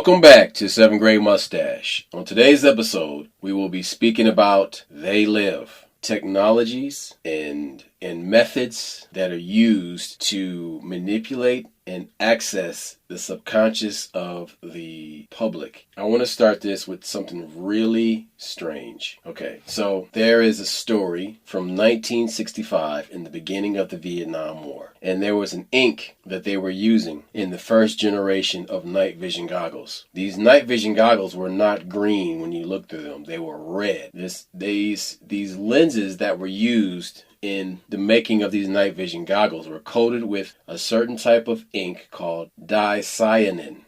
Welcome back to 7th Grade Mustache. On today's episode, we will be speaking about They Live, technologies and methods that are used to manipulate and access the subconscious of the public. I want to start this with something really strange. Okay, so there is a story from 1965 in the beginning of the Vietnam War, and there was an ink that they were using in the first generation of night vision goggles. These night vision goggles were not green when you looked through them, they were red. These lenses that were used in the making of these night vision goggles were coated with a certain type of ink called dicyanin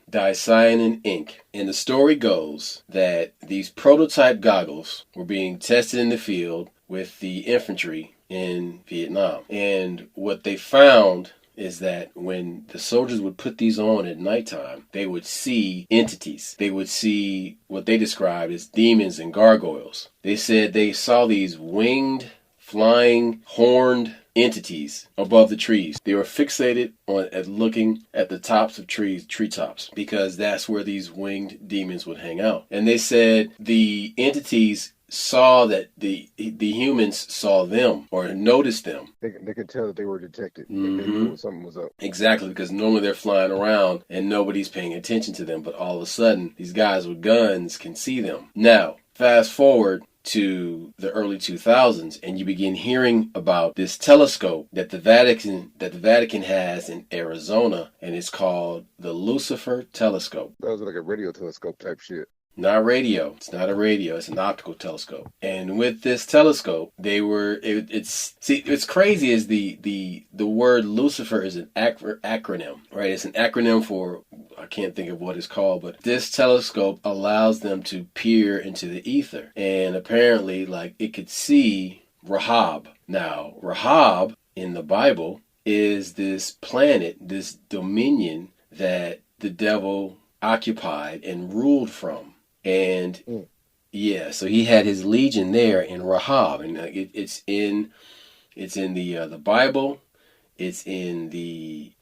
ink. And the story goes that these prototype goggles were being tested in the field with the infantry in Vietnam. And what they found is that when the soldiers would put these on at nighttime, they would see entities. They would see what they described as demons and gargoyles. They said they saw these winged, flying, horned entities above the trees. They were fixated on looking at the tops of treetops, because that's where these winged demons would hang out. And they said the entities saw that the humans saw them or noticed them. They could tell that they were detected. Mm-hmm. They knew something was up. Exactly, because normally they're flying around and nobody's paying attention to them, but all of a sudden these guys with guns can see them. Now, fast forward to the early 2000s, and you begin hearing about this telescope that the Vatican has in Arizona, and it's called the Lucifer Telescope. That was like a radio telescope type shit. Not radio. It's not a radio. It's an optical telescope. And with this telescope, it's crazy. Is the word Lucifer is an acronym, right? It's an acronym for, I can't think of what it's called, but this telescope allows them to peer into the ether, and apparently, like, it could see Rahab. Now, Rahab in the Bible is this planet, this dominion that the devil occupied and ruled from. And yeah, so he had his legion there in Rahab, and it's in the Bible, it's in the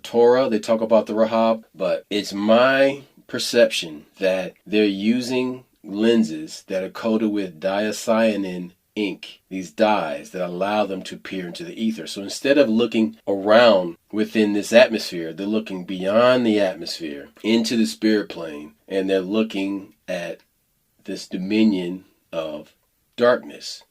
Torah. They talk about the Rahab, but it's my perception that they're using lenses that are coated with diacyanin ink, these dyes that allow them to peer into the ether. So instead of looking around within this atmosphere, they're looking beyond the atmosphere into the spirit plane, and they're looking at this dominion of darkness.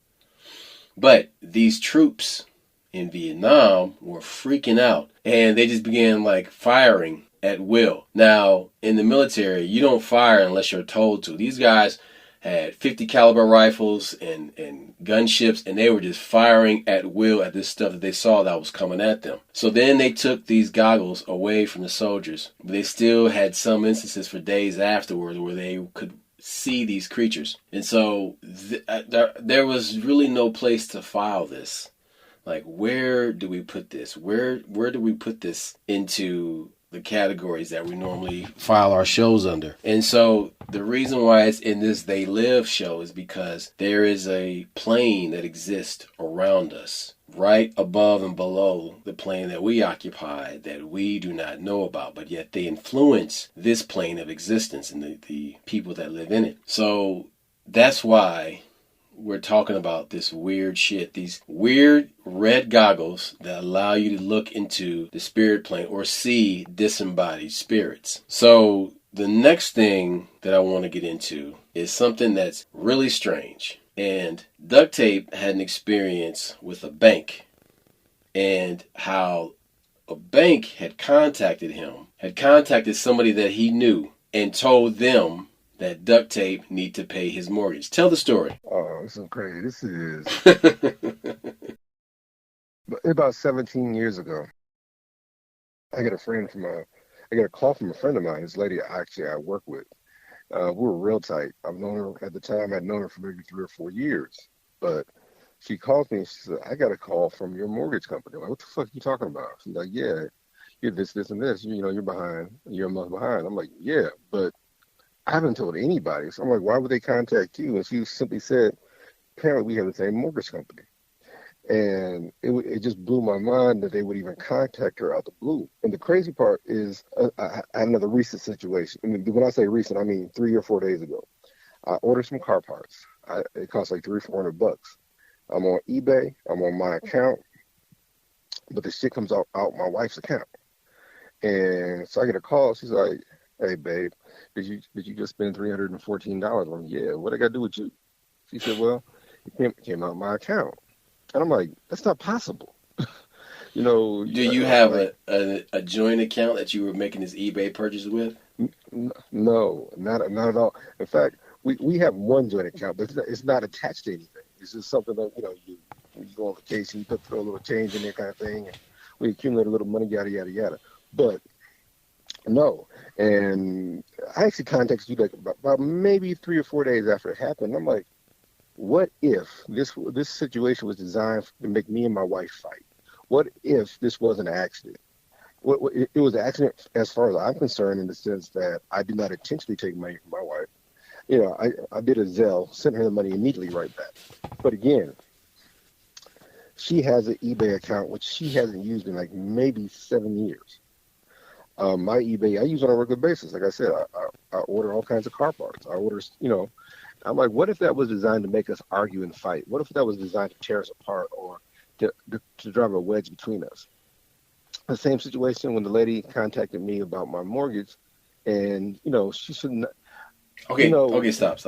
But these troops in Vietnam were freaking out, and they just began like firing at will. Now, in the military, you don't fire unless you're told to. These guys had 50 caliber rifles and gunships, and they were just firing at will at this stuff that they saw that was coming at them. So then they took these goggles away from the soldiers, but they still had some instances for days afterwards where they could see these creatures. And so there was really no place to file this. Like, where do we put this? Where do we put this into the categories that we normally file our shows under? And so the reason why it's in this They Live show is because there is a plane that exists around us, right above and below the plane that we occupy, that we do not know about, but yet they influence this plane of existence and the people that live in it. So that's why we're talking about this weird shit, these weird red goggles that allow you to look into the spirit plane or see disembodied spirits. So the next thing that I want to get into is something that's really strange. And Duct Tape had an experience with a bank, and how a bank had contacted somebody that he knew and told them that Duct Tape need to pay his mortgage. Tell the story. Oh, this is crazy. This is about 17 years ago. I got a call from a friend of mine. This lady I work with. We were real tight. I've known her at the time. I'd known her for maybe 3 or 4 years. But she called me and she said, "I got a call from your mortgage company." I'm like, "What the fuck are you talking about?" She's like, "Yeah, you're this, and this. You're behind. You're a month behind." I'm like, "Yeah, but I haven't told anybody." So I'm like, "Why would they contact you?" And she simply said, "Apparently we have the same mortgage company." And it it just blew my mind that they would even contact her out the blue. And the crazy part is, I had another recent situation. I mean, when I say recent, I mean 3 or 4 days ago. I ordered some car parts. It cost like 300 or 400 bucks. I'm on eBay. I'm on my account, but the shit comes out my wife's account. And so I get a call. She's like, "Hey, babe, did you just spend $314?" I'm like, "Yeah. What I got to do with you?" She said, "Well, it came out my account." And I'm like, "That's not possible." You know, Do you have like, a joint account that you were making this eBay purchase with? no, not at all. In fact, we have one joint account, but it's not attached to anything. It's just something that you go on vacation, you throw a little change in there, kind of thing, and we accumulate a little money, yada yada yada. But no, and I actually contacted you like about maybe 3 or 4 days after it happened. I'm like, what if this situation was designed to make me and my wife fight? What if this was an accident? It was an accident as far as I'm concerned, in the sense that I did not intentionally take money from my wife. I did a Zelle, sent her the money immediately right back. But again, she has an eBay account which she hasn't used in like maybe 7 years. My eBay I use on a regular basis. Like I said, I order all kinds of car parts. I order, I'm like, what if that was designed to make us argue and fight? What if that was designed to tear us apart, or to drive a wedge between us? The same situation when the lady contacted me about my mortgage, and she shouldn't. You Okay, know, okay, stop.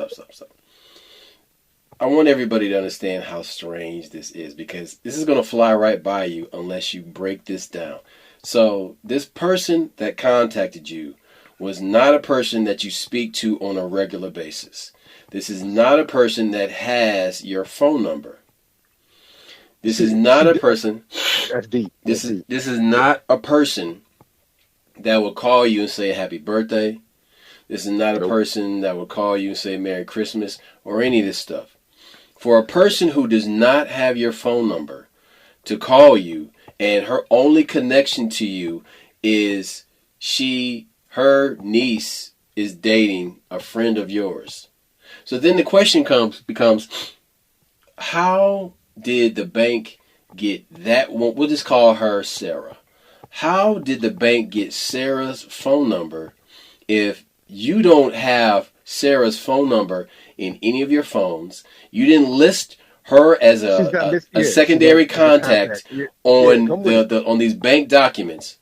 I want everybody to understand how strange this is, because this is going to fly right by you unless you break this down. So, this person that contacted you was not a person that you speak to on a regular basis. This is not a person that has your phone number. This is not a person. that's deep. That's deep. This is not a person that will call you and say happy birthday. This is not a Nope. person that will call you and say Merry Christmas or any of this stuff. For a person who does not have your phone number to call you, and her only connection to you is her niece is dating a friend of yours. So then the question becomes, how did the bank get that one? We'll just call her Sarah. How did the bank get Sarah's phone number if you don't have Sarah's phone number in any of your phones? You didn't list her as She's not list. a Yeah, she's not secondary as a contact contact. Yeah, yeah. on Come with it. on these bank documents.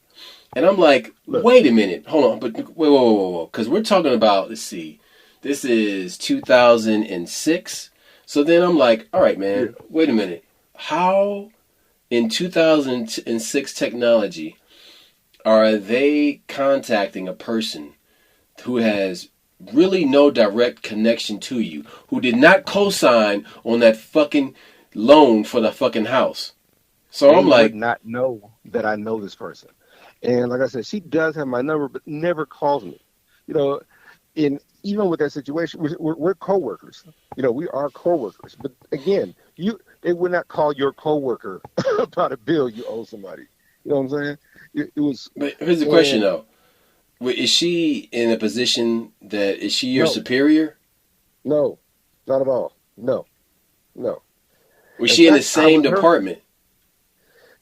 And I'm like, Look. wait a minute, hold on, but wait, whoa, because we're talking about, let's see, this is 2006. So then I'm like, all right, Yeah. man, wait a minute. How in 2006 technology are they contacting a person who has really no direct connection to you, who did not co-sign on that fucking loan for the fucking house? So I'm They would like, not know that I know this person. And like I said, she does have my number, but never calls me. You know, and even with that situation, we're coworkers. We are coworkers. But again, they would not call your coworker about a bill you owe somebody. You know what I'm saying? It was, but here's the question and though. Is she in a position that, is she your no, superior? no, not at all. No, no. Was In she in the fact, I same was her. department?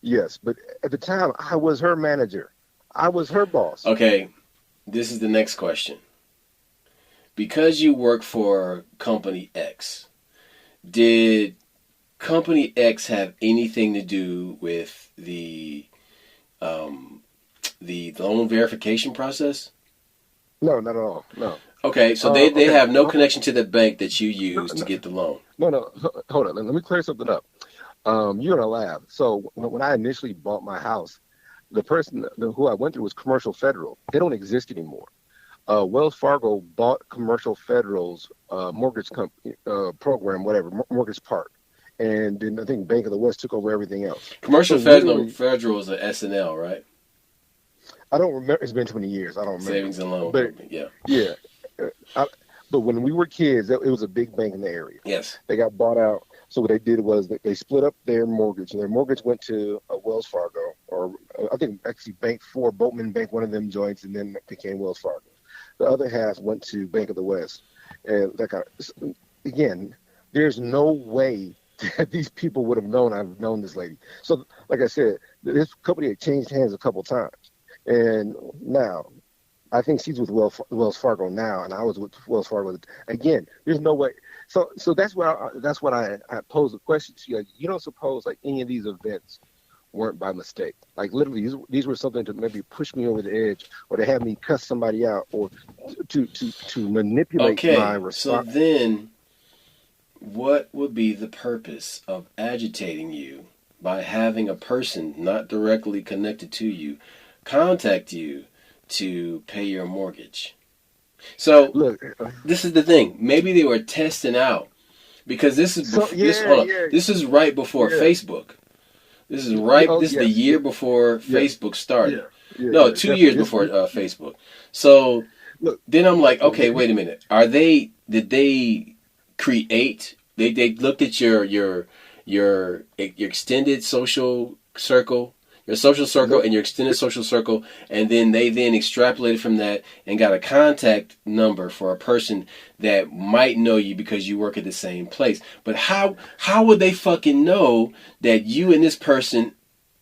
Yes, but at the time, I was her manager. I was her boss. Okay, this is the next question. Because you work for Company X, did Company X have anything to do with the loan verification process? No, not at all. No. Okay, so they Okay. have no connection to the bank that you No, use to no, get the loan. no. Hold on. Let me clear something up. You're gonna laugh. So when I initially bought my house, the person who I went through was Commercial Federal. They don't exist anymore. Wells Fargo bought Commercial Federal's mortgage company program, whatever, mortgage part, and then I think Bank of the West took over everything else. So Commercial literally, Federal is a SNL, right? I don't remember. It's been 20 years. I don't remember. Savings and loan But company. Yeah. yeah, uh, I, but when we were kids, it was a big bank in the area. Yes. They got bought out. So what they did was they split up their mortgage, and their mortgage went to Wells Fargo, or I think actually Bank Four, Boatman Bank, one of them joints, and then it became Wells Fargo. The other half went to Bank of the West, and that kind of, again, there's no way. that these people would have known I've known this lady. So, like I said, this company had changed hands a couple times, and now I think she's with Wells Fargo now, and I was with Wells Fargo again. There's no way. So that's what I posed the question to you. Like, you don't suppose like any of these events weren't by mistake? Like literally, these were something to maybe push me over the edge, or to have me cuss somebody out, or to manipulate my Okay, so response. then what would be the purpose of agitating you by having a person not directly connected to you contact you to pay your mortgage? So Look, this is the thing. Maybe they were testing out because this is so this. yeah, Hold on. yeah, This is right before yeah, Facebook. This is yeah. right. Oh This is the yes, year before yes, Facebook started. yeah, yeah, No, yeah. 2 years Definitely. before Facebook. So Look. then I'm like, So okay, wait a minute. Are they? Did they create? They looked at your extended social circle, your social circle, nope. and your extended social circle, and then they then extrapolated from that and got a contact number for a person that might know you because you work at the same place. But how would they fucking know that you and this person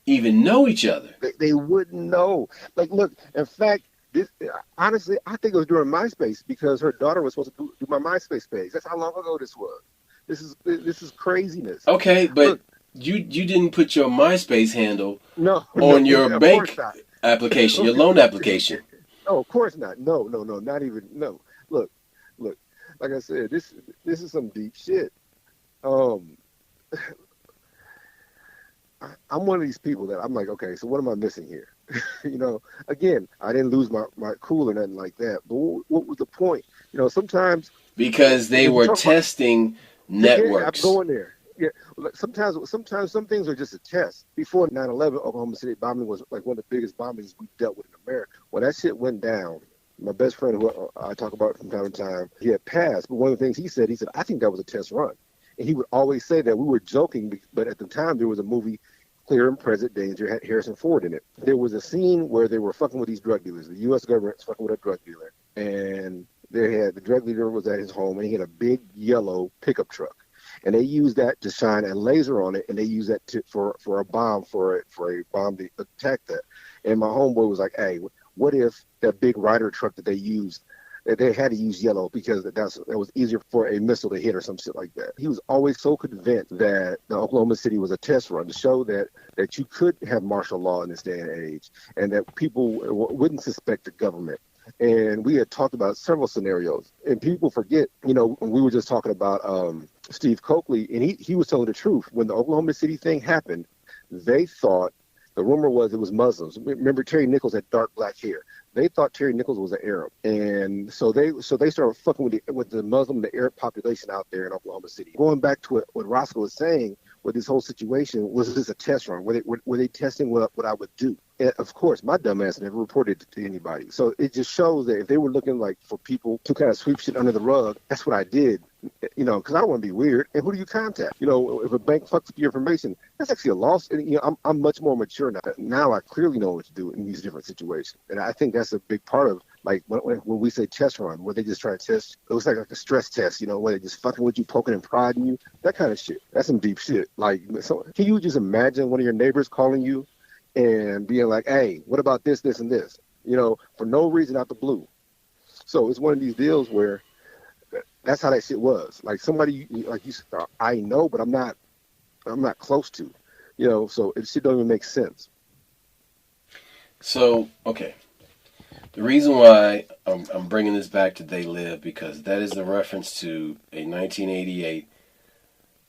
even know each other? They wouldn't know. Like, look. In fact, this honestly, I think it was during MySpace because her daughter was supposed to do my MySpace page. That's how long ago this was. This is craziness. Okay, but Look, you didn't put your MySpace handle no, no, on your of course bank not. application, your loan application. Oh, of course not. No, no, no, not even. No. Look, look. Like I said, this is some deep shit. Um, I'm one of these people that I'm like, okay, so what am I missing here? Again, I didn't lose my cool or nothing like that. But what was the point? Sometimes Because they when you were talk about, testing yeah, I'm networks. going there. Yeah, like, sometimes some things are just a test. Before 9/11, Oklahoma City bombing was like one of the biggest bombings we dealt with in America. When that shit went down, my best friend, who I talk about from time to time, he had passed. But one of the things he said, I think that was a test run. And he would always say that we were joking, but at the time there was a movie, Clear and Present Danger, had Harrison Ford in it. There was a scene where they were fucking with these drug dealers. The U.S. government's fucking with a drug dealer. And the drug dealer was at his home, and he had a big yellow pickup truck. And they used that to shine a laser on it, and they used that for a bomb, for a bomb to attack that. And my homeboy was like, "Hey, what if that big Ryder truck that they used, that they had to use yellow because that was easier for a missile to hit or some shit like that?" He was always so convinced that the Oklahoma City was a test run to show that you could have martial law in this day and age, and that people wouldn't suspect the government. And we had talked about several scenarios, and people forget, we were just talking about Steve Coakley, and he was telling the truth. When the Oklahoma City thing happened, they thought, the rumor was it was Muslims. Remember, Terry Nichols had dark black hair. They thought Terry Nichols was an Arab, and so they started fucking with the Muslim, the Arab population out there in Oklahoma City. Going back to what Roscoe was saying with this whole situation, was this a test run? Were they testing what I would do? And of course, my dumb ass never reported it to anybody. So it just shows that if they were looking like for people to kind of sweep shit under the rug, that's what I did. Because I don't want to be weird. And who do you contact? If a bank fucks up your information, that's actually a loss. And I'm much more mature now. Now I clearly know what to do in these different situations. And I think that's a big part of, like, when we say test run, where they just try to test, it looks like a stress test, where they just fucking with you, poking and prodding you, that kind of shit. That's some deep shit. Like, so can you just imagine one of your neighbors calling you and being like, "Hey, what about this, this, and this?" For no reason, out the blue. So it's one of these deals where that's how that shit was. Like, somebody, like you said, I know, but I'm not close to. So it shit don't even make sense. So okay, the reason why I'm bringing this back to They Live, because that is the reference to a 1988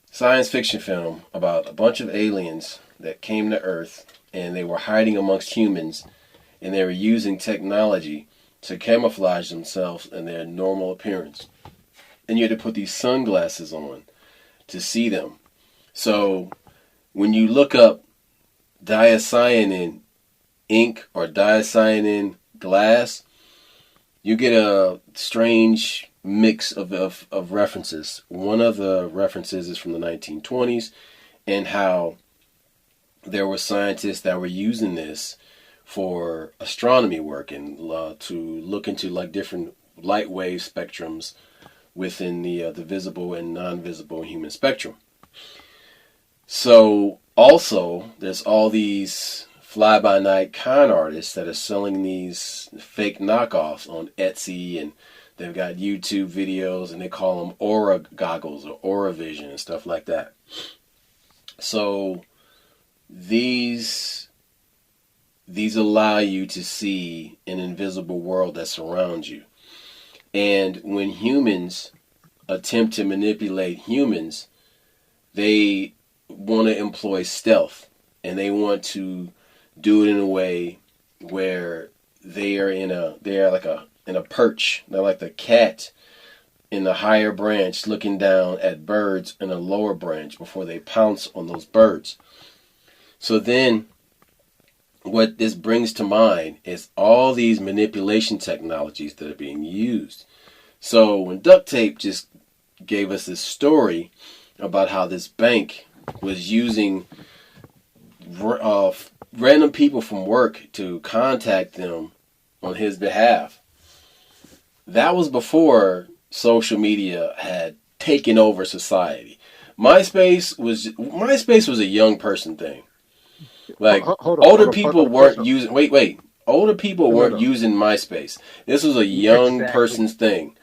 science fiction film about a bunch of aliens that came to Earth, and they were hiding amongst humans, and they were using technology to camouflage themselves and their normal appearance. And you had to put these sunglasses on to see them. So when you look up diacyanin ink or diacyanin glass, you get a strange mix of references. One of the references is from the 1920s, and how there were scientists that were using this for astronomy work and to look into like different light wave spectrums within the visible and non-visible human spectrum. So also, there's all these fly-by-night con artists that are selling these fake knockoffs on Etsy, and they've got YouTube videos, and they call them Aura goggles or Aura Vision and stuff like that. So these allow you to see an invisible world that surrounds you. And when humans attempt to manipulate humans, they want to employ stealth, and they want to do it in a way where they are in a perch. They're like the cat in the higher branch looking down at birds in a lower branch before they pounce on those birds. So then what this brings to mind is all these manipulation technologies that are being used. So when Duct Tape just gave us this story about how this bank was using random people from work to contact them on his behalf, that was before social media had taken over society. MySpace was a young person thing. Like older people weren't using. Wait. Older people weren't using MySpace. This was a young person's thing.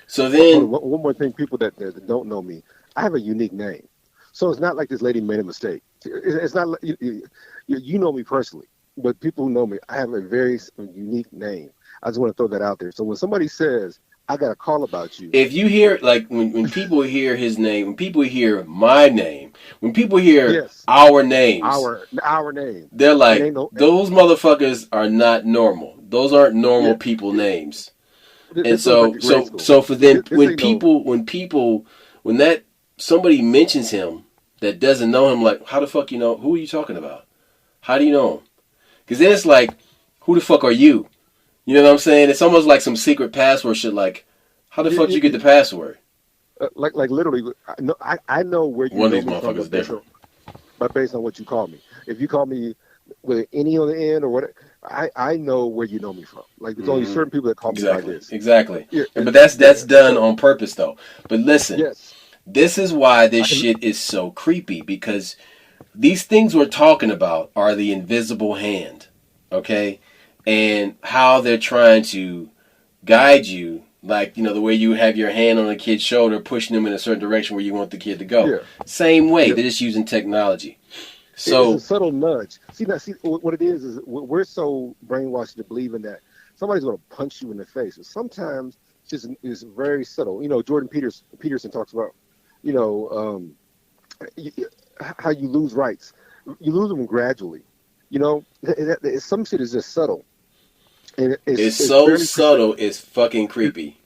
So then, one more thing, people that don't know me, I have a unique name, so it's not like this lady made a mistake. It's not like you know me personally, but people who know me, I have a very unique name. I just want to throw that out there. So when somebody says, I got a call about you. if you hear, like, when people hear his name, when people hear my name, when people hear our names, our name, they're like, those motherfuckers are not normal. Those aren't normal people names. And so for them, when that somebody mentions him that doesn't know him, like, how the fuck you know? Who are you talking about? How do you know him? Because then it's like, who the fuck are you? You know what I'm saying? It's almost like some secret password shit. Like, how the fuck you get the password? Like literally, I know where you one know of these me from, motherfuckers different. But based on what you call me, if you call me with any on the end or what, I know where you know me from. Like there's only certain people that call me by this. Exactly. Yeah, but that's done on purpose though. But listen, this is why this shit is so creepy, because these things we're talking about are the invisible hand, okay? And how they're trying to guide you, like, you know, the way you have your hand on a kid's shoulder, pushing them in a certain direction where you want the kid to go. Yeah. Same way, they're just using technology. So it's a subtle nudge. See what it is we're so brainwashed to believing that somebody's going to punch you in the face. But sometimes it's very subtle. You know, Jordan Peterson talks about, you know, how you lose rights. You lose them gradually. You know, some shit is just subtle. And it's so subtle, it's fucking creepy.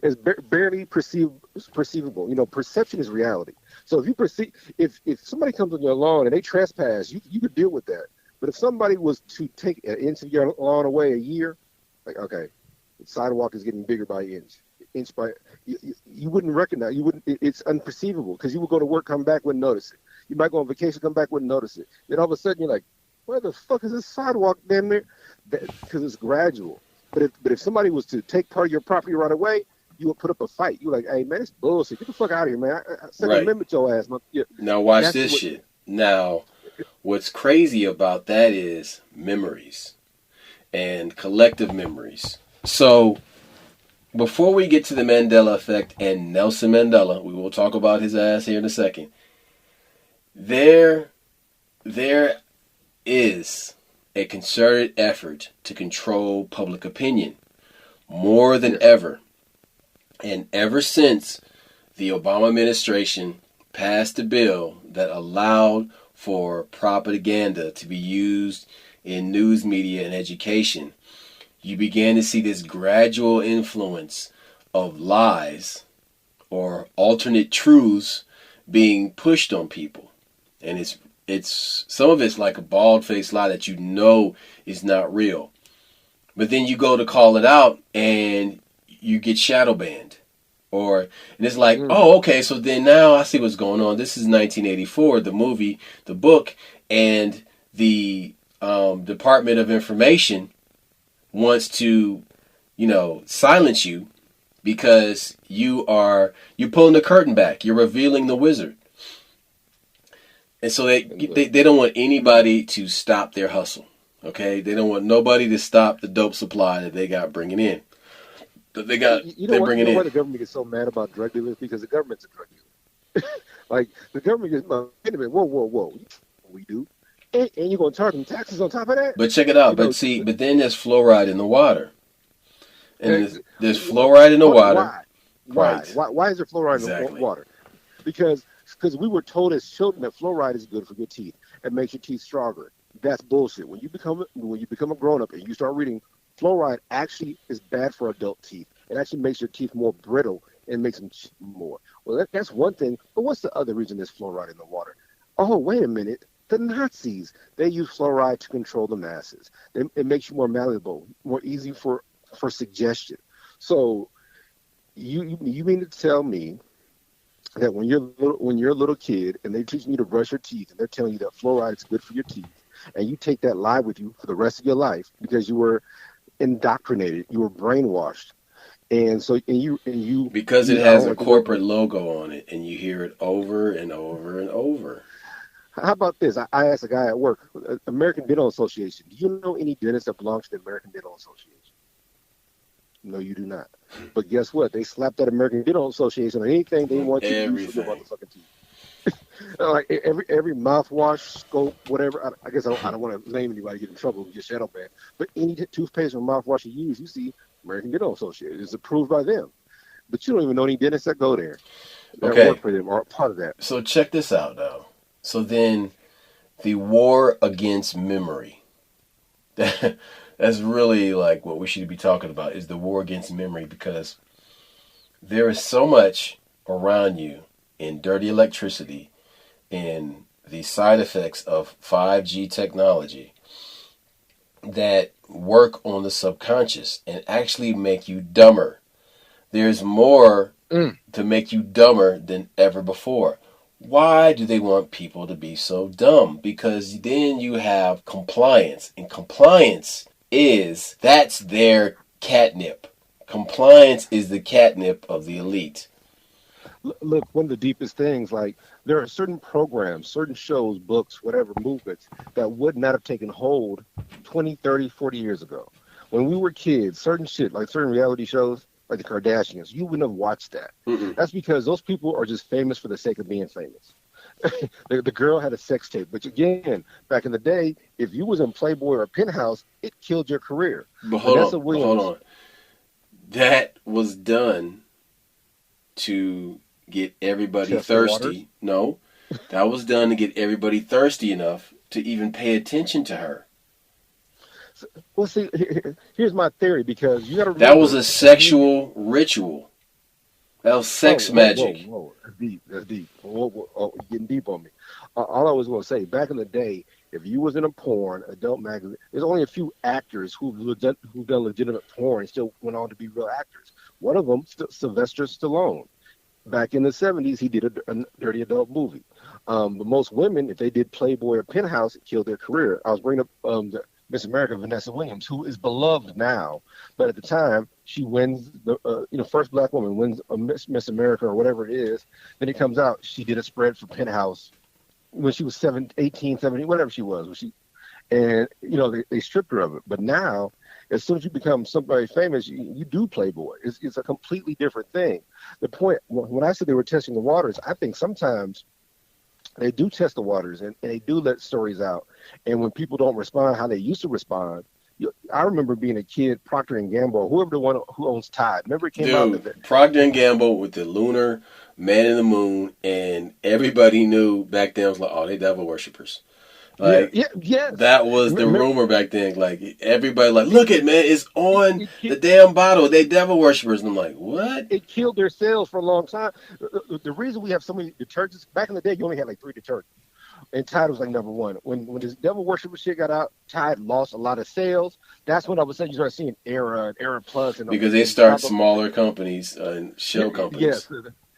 It's barely perceivable. You know, perception is reality. So if you perceive, if somebody comes on your lawn and they trespass, you could deal with that. But if somebody was to take an inch of your lawn away a year, like, okay, the sidewalk is getting bigger by inch by, you wouldn't recognize. It's unperceivable, because you would go to work, come back, wouldn't notice it. You might go on vacation, come back, wouldn't notice it. Then all of a sudden you're like, where the fuck is this sidewalk down there? Because it's gradual. But if somebody was to take part of your property right away, you would put up a fight. You're like, hey, man, it's bullshit. Get the fuck out of here, man. Second Amendment your ass. Yeah. Now watch this shit. Now, what's crazy about that is memories and collective memories. So, before we get to the Mandela effect and Nelson Mandela, we will talk about his ass here in a second. There is a concerted effort to control public opinion more than ever. And ever since the Obama administration passed a bill that allowed for propaganda to be used in news media and education, you began to see this gradual influence of lies or alternate truths being pushed on people. And it's some of it's like a bald-faced lie that you know is not real. But then you go to call it out and you get shadow banned. And it's like, oh, okay, so then now I see what's going on. This is 1984, the movie, the book, and the Department of Information wants to, silence you because you're pulling the curtain back. You're revealing the wizard. And so And look, they don't want anybody to stop their hustle. Okay, they don't want nobody to stop the dope supply that they got bringing in. That you know they're what? You bringing know why in. the government gets so mad about drug dealers? Because the government's a drug dealer. Like the government gets, wait a minute, whoa, whoa, whoa. We do, and you're gonna charge them taxes on top of that? But check it out. You But know, see, but then there's fluoride in the water, and ex- there's fluoride in the water. why? Right. Why is there fluoride in the Exactly. water? Because we were told as children that fluoride is good for your teeth and makes your teeth stronger. That's bullshit. When you become a grown up and you start reading, fluoride actually is bad for adult teeth. It actually makes your teeth more brittle and makes them chip more. Well, that's one thing. But what's the other reason there's fluoride in the water? Oh, wait a minute. The Nazis, they use fluoride to control the masses. It makes you more malleable, more easy for suggestion. So you mean to tell me that when you're a little kid and they're teaching you to brush your teeth and they're telling you that fluoride is good for your teeth and you take that lie with you for the rest of your life because you were indoctrinated, you were brainwashed, and so Because it I has don't a like the word. corporate logo on it, and you hear it over and over and over. How about this? I asked a guy at work, American Dental Association. Do you know any dentists that belong to the American Dental Association? No, you do not. But guess what? They slapped that American Dental Association on anything they On want you to use for your everything. motherfucking teeth. Like every mouthwash, scope, whatever. I guess I don't want to name anybody, get in trouble with your shadow ban. But any toothpaste or mouthwash you use, you see American Dental Association. It's approved by them. But you don't even know any dentists that go there, that work Okay, for them, or are part of that. so check this out now. So then the war against memory. That's really like what we should be talking about is the war against memory because there is so much around you in dirty electricity and the side effects of 5G technology that work on the subconscious and actually make you dumber. There's more Mm. to make you dumber than ever before. Why do they want people to be so dumb? Because then you have compliance, and compliance that's their catnip. Compliance is the catnip of the elite. Look, one of the deepest things, like there are certain programs, certain shows, books, whatever, movements that would not have taken hold 20, 30, 40 years ago. When we were kids, certain shit, like certain reality shows, like the Kardashians, you wouldn't have watched that. Mm-mm. That's because those people are just famous for the sake of being famous. The girl had a sex tape, but again, back in the day, if you was in Playboy or Penthouse, it killed your career. But hold Vanessa on, but hold Williams, on. That was done to get everybody test the waters. thirsty. No, that was done to get everybody thirsty enough to even pay attention to her. Well, see, here's my theory because you got to That was remember a when you sexual ritual. That was oh, sex whoa, whoa, magic. whoa. That's deep. That's deep. Whoa, whoa, oh, you're getting deep on me. All I was going to say, back in the day, if you was in a porn, adult magazine, there's only a few actors who've done legitimate porn and still went on to be real actors. One of them, Sylvester Stallone. Back in the 70s, he did a dirty adult movie. But most women, if they did Playboy or Penthouse, it killed their career. I was bringing up Miss America, Vanessa Williams, who is beloved now, but at the time, she wins the first black woman wins a Miss America or whatever it is. Then it comes out she did a spread for Penthouse when she was 18, 17, whatever she was. When she and they stripped her of it. But now, as soon as you become somebody famous, you do Playboy. It's a completely different thing. The point when I said they were testing the waters, I think sometimes they do test the waters and they do let stories out. And when people don't respond how they used to respond, I remember being a kid, Procter and Gamble, whoever the one who owns Tide. Remember it came out Dude, Procter and Gamble with the lunar man in the moon, and everybody knew back then was like, oh, they devil worshippers. yeah, Like yeah, yes. that was the Remember, rumor back then. Like everybody, like, look at man, it's on it, the it, damn bottle. They devil worshippers. And I'm like, what? it killed their sales for a long time. The reason we have so many detergents, back in the day, you only had like 3 detergents. And Tide was like number one. When this devil worshiper shit got out, Tide lost a lot of sales. That's when I was saying you start seeing Era and Era Plus Because they and start pop up. smaller companies and shell Yes, companies.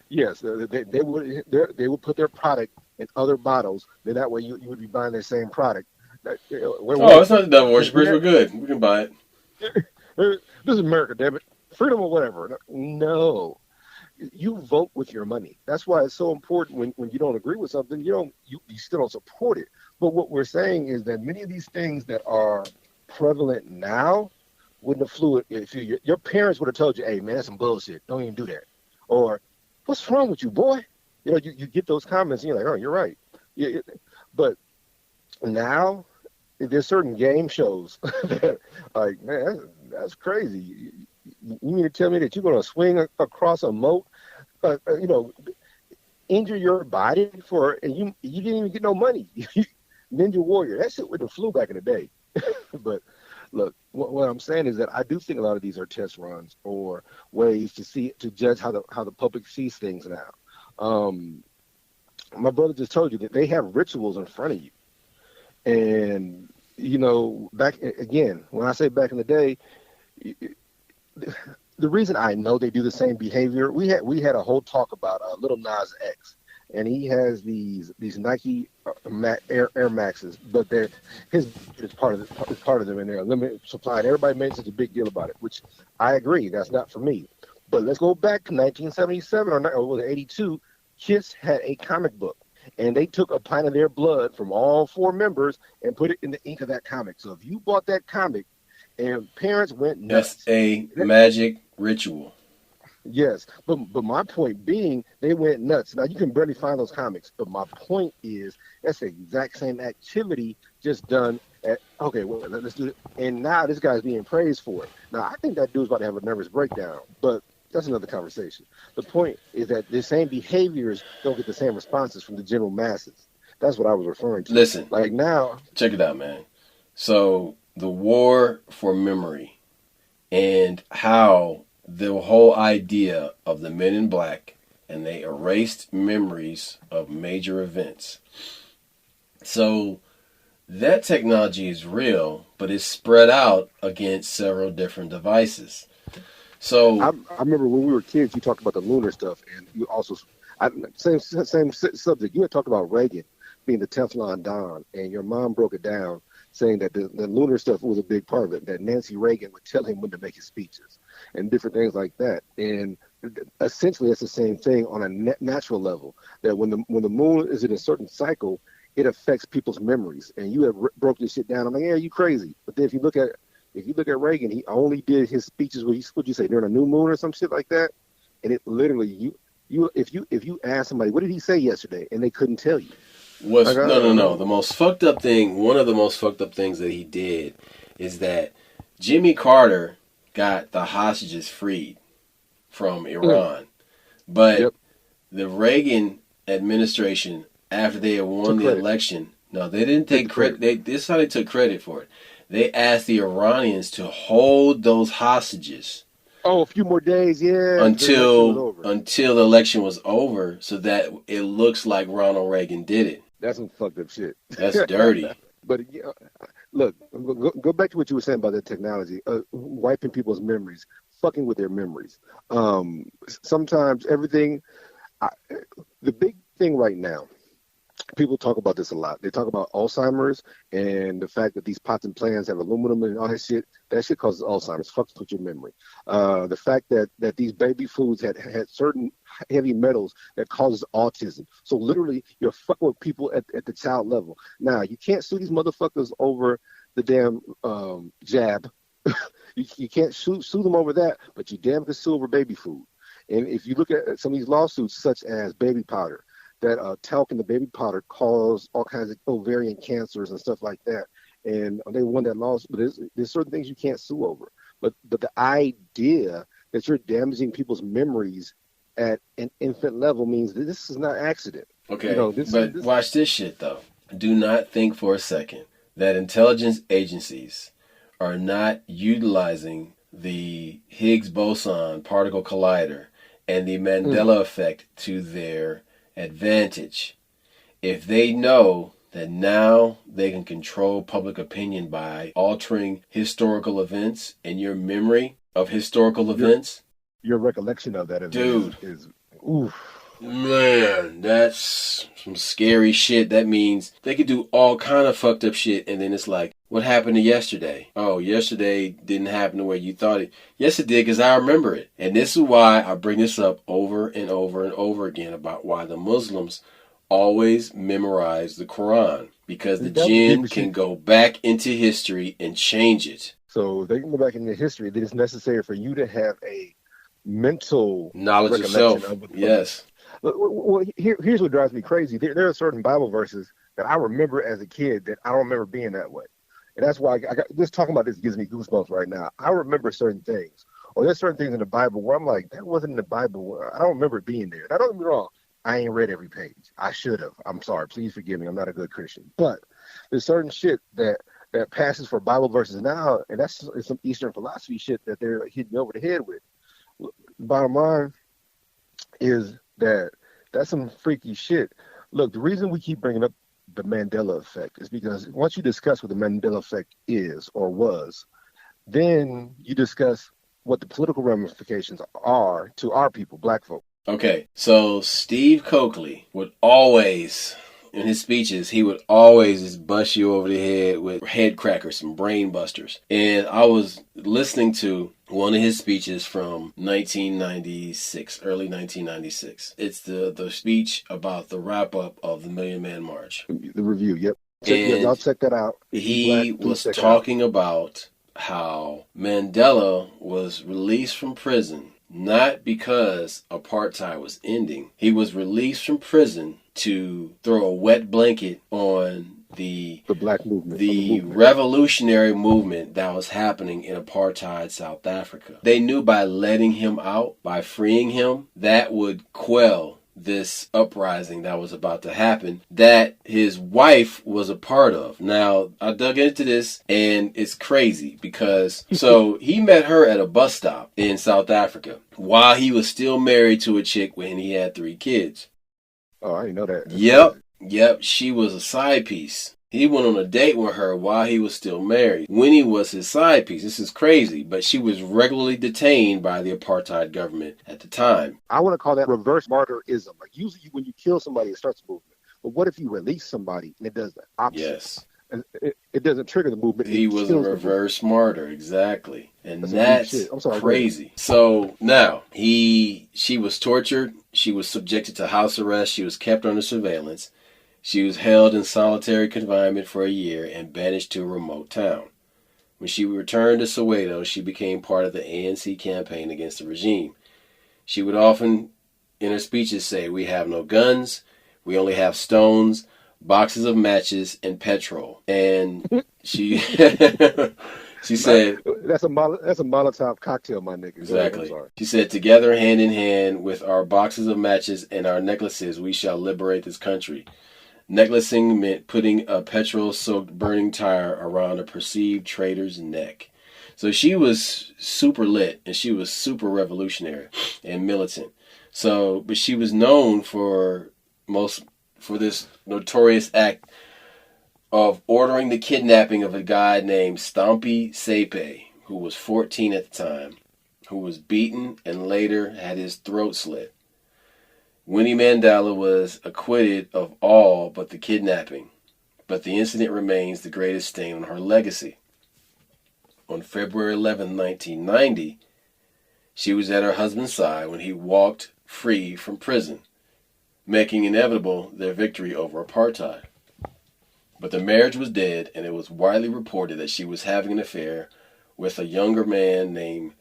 yes, they would put their product in other bottles. Then that way you would be buying the same product. Wait, Oh, wait, it's not the devil we worshippers. We're never, good. We can buy it. this is America, damn it, freedom or whatever. No, you vote with your money. That's why it's so important when you don't agree with something, you still don't support it. But what we're saying is that many of these things that are prevalent now wouldn't have flew if your parents would have told you, hey man, that's some bullshit. Don't even do that. Or what's wrong with you, boy? You get those comments and you're like, oh, you're right. Yeah, but now there's certain game shows that, like, man, that's crazy. You mean to tell me that you're going to swing across a moat, uh, uh, you know, injure your body and you didn't even get no money? Ninja Warrior, that shit would have flew back in the day. But look, what I'm saying is that I do think a lot of these are test runs or ways to judge how the public sees things now. My brother just told you that they have rituals in front of you. And back again, when I say back in the day, the reason I know they do the same behavior, we had a whole talk about Little Nas X, and he has these Nike Air Maxes, but his is part of them, and they're a limited supply. And everybody made such a big deal about it, which I agree, that's not for me. But let's go back to 1977 or was it 82? Kiss had a comic book. And they took a pint of their blood from all four members and put it in the ink of that comic. So if you bought that comic, and parents went nuts. That's a magic ritual. Yes, but my point being, they went nuts. Now you can barely find those comics, but my point is that's the exact same activity just done at okay. Well, let's do it. And now this guy's being praised for it. Now I think that dude's about to have a nervous breakdown, but that's another conversation. The point is that the same behaviors don't get the same responses from the general masses. That's what I was referring to. Listen, like now, check it out, man. So the war for memory and how the whole idea of the Men in Black, and they erased memories of major events. So that technology is real, but it's spread out against several different devices. So I remember when we were kids, you talked about the lunar stuff, and you also same subject. You had talked about Reagan being the Teflon Don, and your mom broke it down, saying that the lunar stuff was a big part of it. That Nancy Reagan would tell him when to make his speeches, and different things like that. And essentially, it's the same thing on a natural level. That when the moon is in a certain cycle, it affects people's memories. And you have broke this shit down. I'm like, yeah, you crazy. But then if you look at Reagan, he only did his speeches what'd you say, during a new moon or some shit like that. And it literally, if you ask somebody, what did he say yesterday? And they couldn't tell you. No. The most fucked up thing, one of the most fucked up things that he did is that Jimmy Carter got the hostages freed from Iran. But the Reagan administration, after they had won the election, no, they didn't take credit. This is how they took credit for it. They asked the Iranians to hold those hostages. Oh, a few more days, yeah. Until the election was over, so that it looks like Ronald Reagan did it. That's some fucked up shit. That's dirty. But look, go back to what you were saying about that technology, wiping people's memories, fucking with their memories. Sometimes everything. The big thing right now. People talk about this a lot. They talk about Alzheimer's and the fact that these pots and pans have aluminum and all that shit. That shit causes Alzheimer's. Fucks with your memory. The fact that these baby foods had certain heavy metals that causes autism. So literally, you're fucking with people at the child level. Now, you can't sue these motherfuckers over the damn jab. you can't sue them over that, but you damn can sue over baby food. And if you look at some of these lawsuits, such as baby powder, that talc in the baby powder cause all kinds of ovarian cancers and stuff like that. And they won that lawsuit. But there's certain things you can't sue over. But the idea that you're damaging people's memories at an infant level means that this is not accident. Okay, but watch this shit, though. Do not think for a second that intelligence agencies are not utilizing the Higgs boson particle collider and the Mandela effect to their advantage. If they know that now they can control public opinion by altering historical events and your memory of historical events, your recollection of that event dude, is oof. Man, that's some scary shit. That means they could do all kind of fucked up shit, and then it's like, what happened to yesterday? Oh, yesterday didn't happen the way you thought it. Yes, it did, because I remember it. And this is why I bring this up over and over and over again about why the Muslims always memorize the Quran, because the That was deep jinn as can shit. go back into history and change it. So they can go back into history. That it's necessary for you to have a mental Knowledge of recollection self. of what the fuck. Yes. Well, here's what drives me crazy. There are certain Bible verses that I remember as a kid that I don't remember being that way. And that's why I got just talking about this gives me goosebumps right now. I remember certain things. Or there's certain things in the Bible where I'm like, that wasn't in the Bible. I don't remember it being there. Now, don't get me wrong. I ain't read every page. I should have. I'm sorry. Please forgive me. I'm not a good Christian. But there's certain shit that passes for Bible verses now, and that's some Eastern philosophy shit that they're hitting me over the head with. Bottom line is that that's some freaky shit. Look, the reason we keep bringing up the Mandela effect is because once you discuss what the Mandela effect is or was, then you discuss what the political ramifications are to our people, black folk. Okay, so Steve Coakley would always, in his speeches, he would always just bust you over the head with head crackers, some brain busters. And I was listening to one of his speeches from 1996, early 1996. It's the speech about the wrap up of the Million Man March. The review, yep. Y'all And check that out. If you black, he please was check it out. talking about how Mandela was released from prison not because apartheid was ending. He was released from prison to throw a wet blanket on The black movement, on the the movement. revolutionary movement that was happening in apartheid South Africa. They knew by letting him out, by freeing him, that would quell this uprising that was about to happen that his wife was a part of. Now, I dug into this and it's crazy because so he met her at a bus stop in South Africa while he was still married to a chick when he had 3 kids. Oh, I didn't know that. That's Yep, crazy. yep, she was a side piece. He went on a date with her while he was still married. Winnie was his side piece. This is crazy, but she was regularly detained by the apartheid government at the time. I want to call that reverse martyrism. Like usually when you kill somebody, it starts a movement. But what if you release somebody and it does the opposite? Yes. And it doesn't trigger the movement. He It was a kills the movement. reverse martyr, exactly. And That's some deep that's shit. I'm sorry. Go ahead. crazy. So now she was tortured, she was subjected to house arrest, she was kept under surveillance. She was held in solitary confinement for a year and banished to a remote town. When she returned to Soweto, she became part of the ANC campaign against the regime. She would often, in her speeches, say, "We have no guns, we only have stones, boxes of matches, and petrol." And she she said, That's a Molotov cocktail, my nigga. Go ahead. I'm exactly. sorry. She said, "Together, hand in hand, with our boxes of matches and our necklaces, we shall liberate this country." Necklacing meant putting a petrol-soaked burning tire around a perceived traitor's neck. So she was super lit and she was super revolutionary and militant. So, but she was known for this notorious act of ordering the kidnapping of a guy named Stompy Sepe, who was 14 at the time, who was beaten and later had his throat slit. Winnie Mandela was acquitted of all but the kidnapping, but the incident remains the greatest stain on her legacy. On February 11, 1990, she was at her husband's side when he walked free from prison, making inevitable their victory over apartheid. But the marriage was dead, and it was widely reported that she was having an affair with a younger man named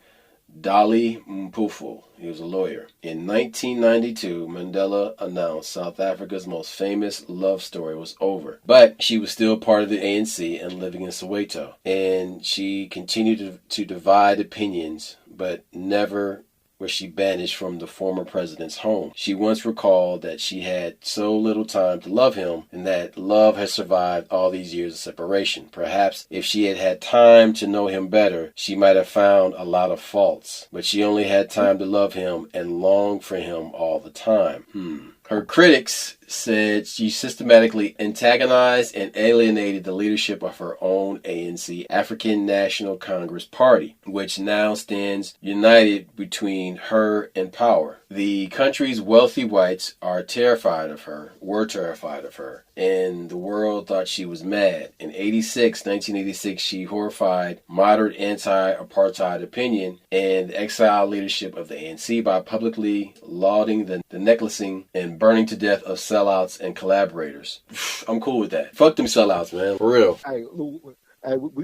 Dali Mpufu. He was a lawyer. In 1992, Mandela announced South Africa's most famous love story was over. But she was still part of the ANC and living in Soweto. And she continued to divide opinions, but never was she banished from the former president's home. She once recalled that she had so little time to love him and that love had survived all these years of separation. Perhaps if she had had time to know him better, she might have found a lot of faults. But she only had time to love him and long for him all the time. Her critics said she systematically antagonized and alienated the leadership of her own ANC, African National Congress Party, which now stands united between her and power. The country's wealthy whites were terrified of her, and the world thought she was mad. In 1986, she horrified moderate anti-apartheid opinion and the exiled leadership of the ANC by publicly lauding the necklacing and burning to death of sellouts and collaborators. I'm cool with that. Fuck them sellouts, man. For real.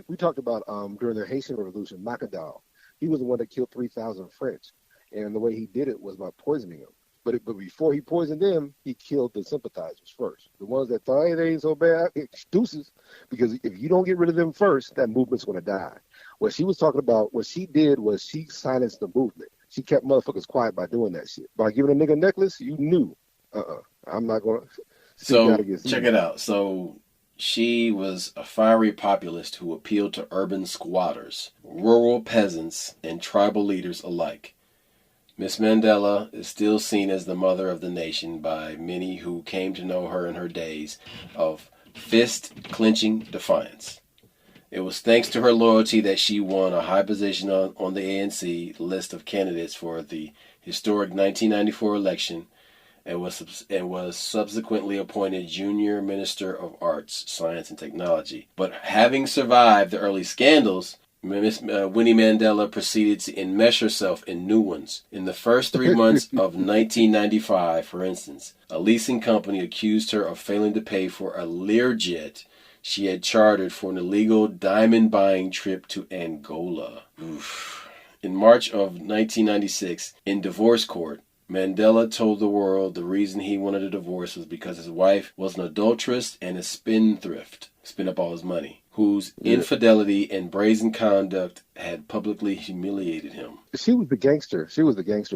We talked about during the Haitian Revolution, Macadal. He was the one that killed 3,000 French, and the way he did it was by poisoning them. But before he poisoned them, he killed the sympathizers first. The ones that thought, hey, they ain't so bad, deuces. Because if you don't get rid of them first, that movement's going to die. What she was talking about, what she did was she silenced the movement. She kept motherfuckers quiet by doing that shit. By giving a nigga a necklace, you knew, I'm not going to. So, check it out. So, she was a fiery populist who appealed to urban squatters, rural peasants, and tribal leaders alike. Miss Mandela is still seen as the mother of the nation by many who came to know her in her days of fist-clenching defiance. It was thanks to her loyalty that she won a high position on the ANC list of candidates for the historic 1994 election and was subsequently appointed Junior Minister of Arts, Science, and Technology. But having survived the early scandals, Miss Winnie Mandela proceeded to enmesh herself in new ones. In the first 3 months of 1995, for instance, a leasing company accused her of failing to pay for a Learjet she had chartered for an illegal diamond-buying trip to Angola. Oof. In March of 1996, in divorce court, Mandela told the world the reason he wanted a divorce was because his wife was an adulteress and a spendthrift, spent up all his money, whose infidelity and brazen conduct had publicly humiliated him. She was the gangster.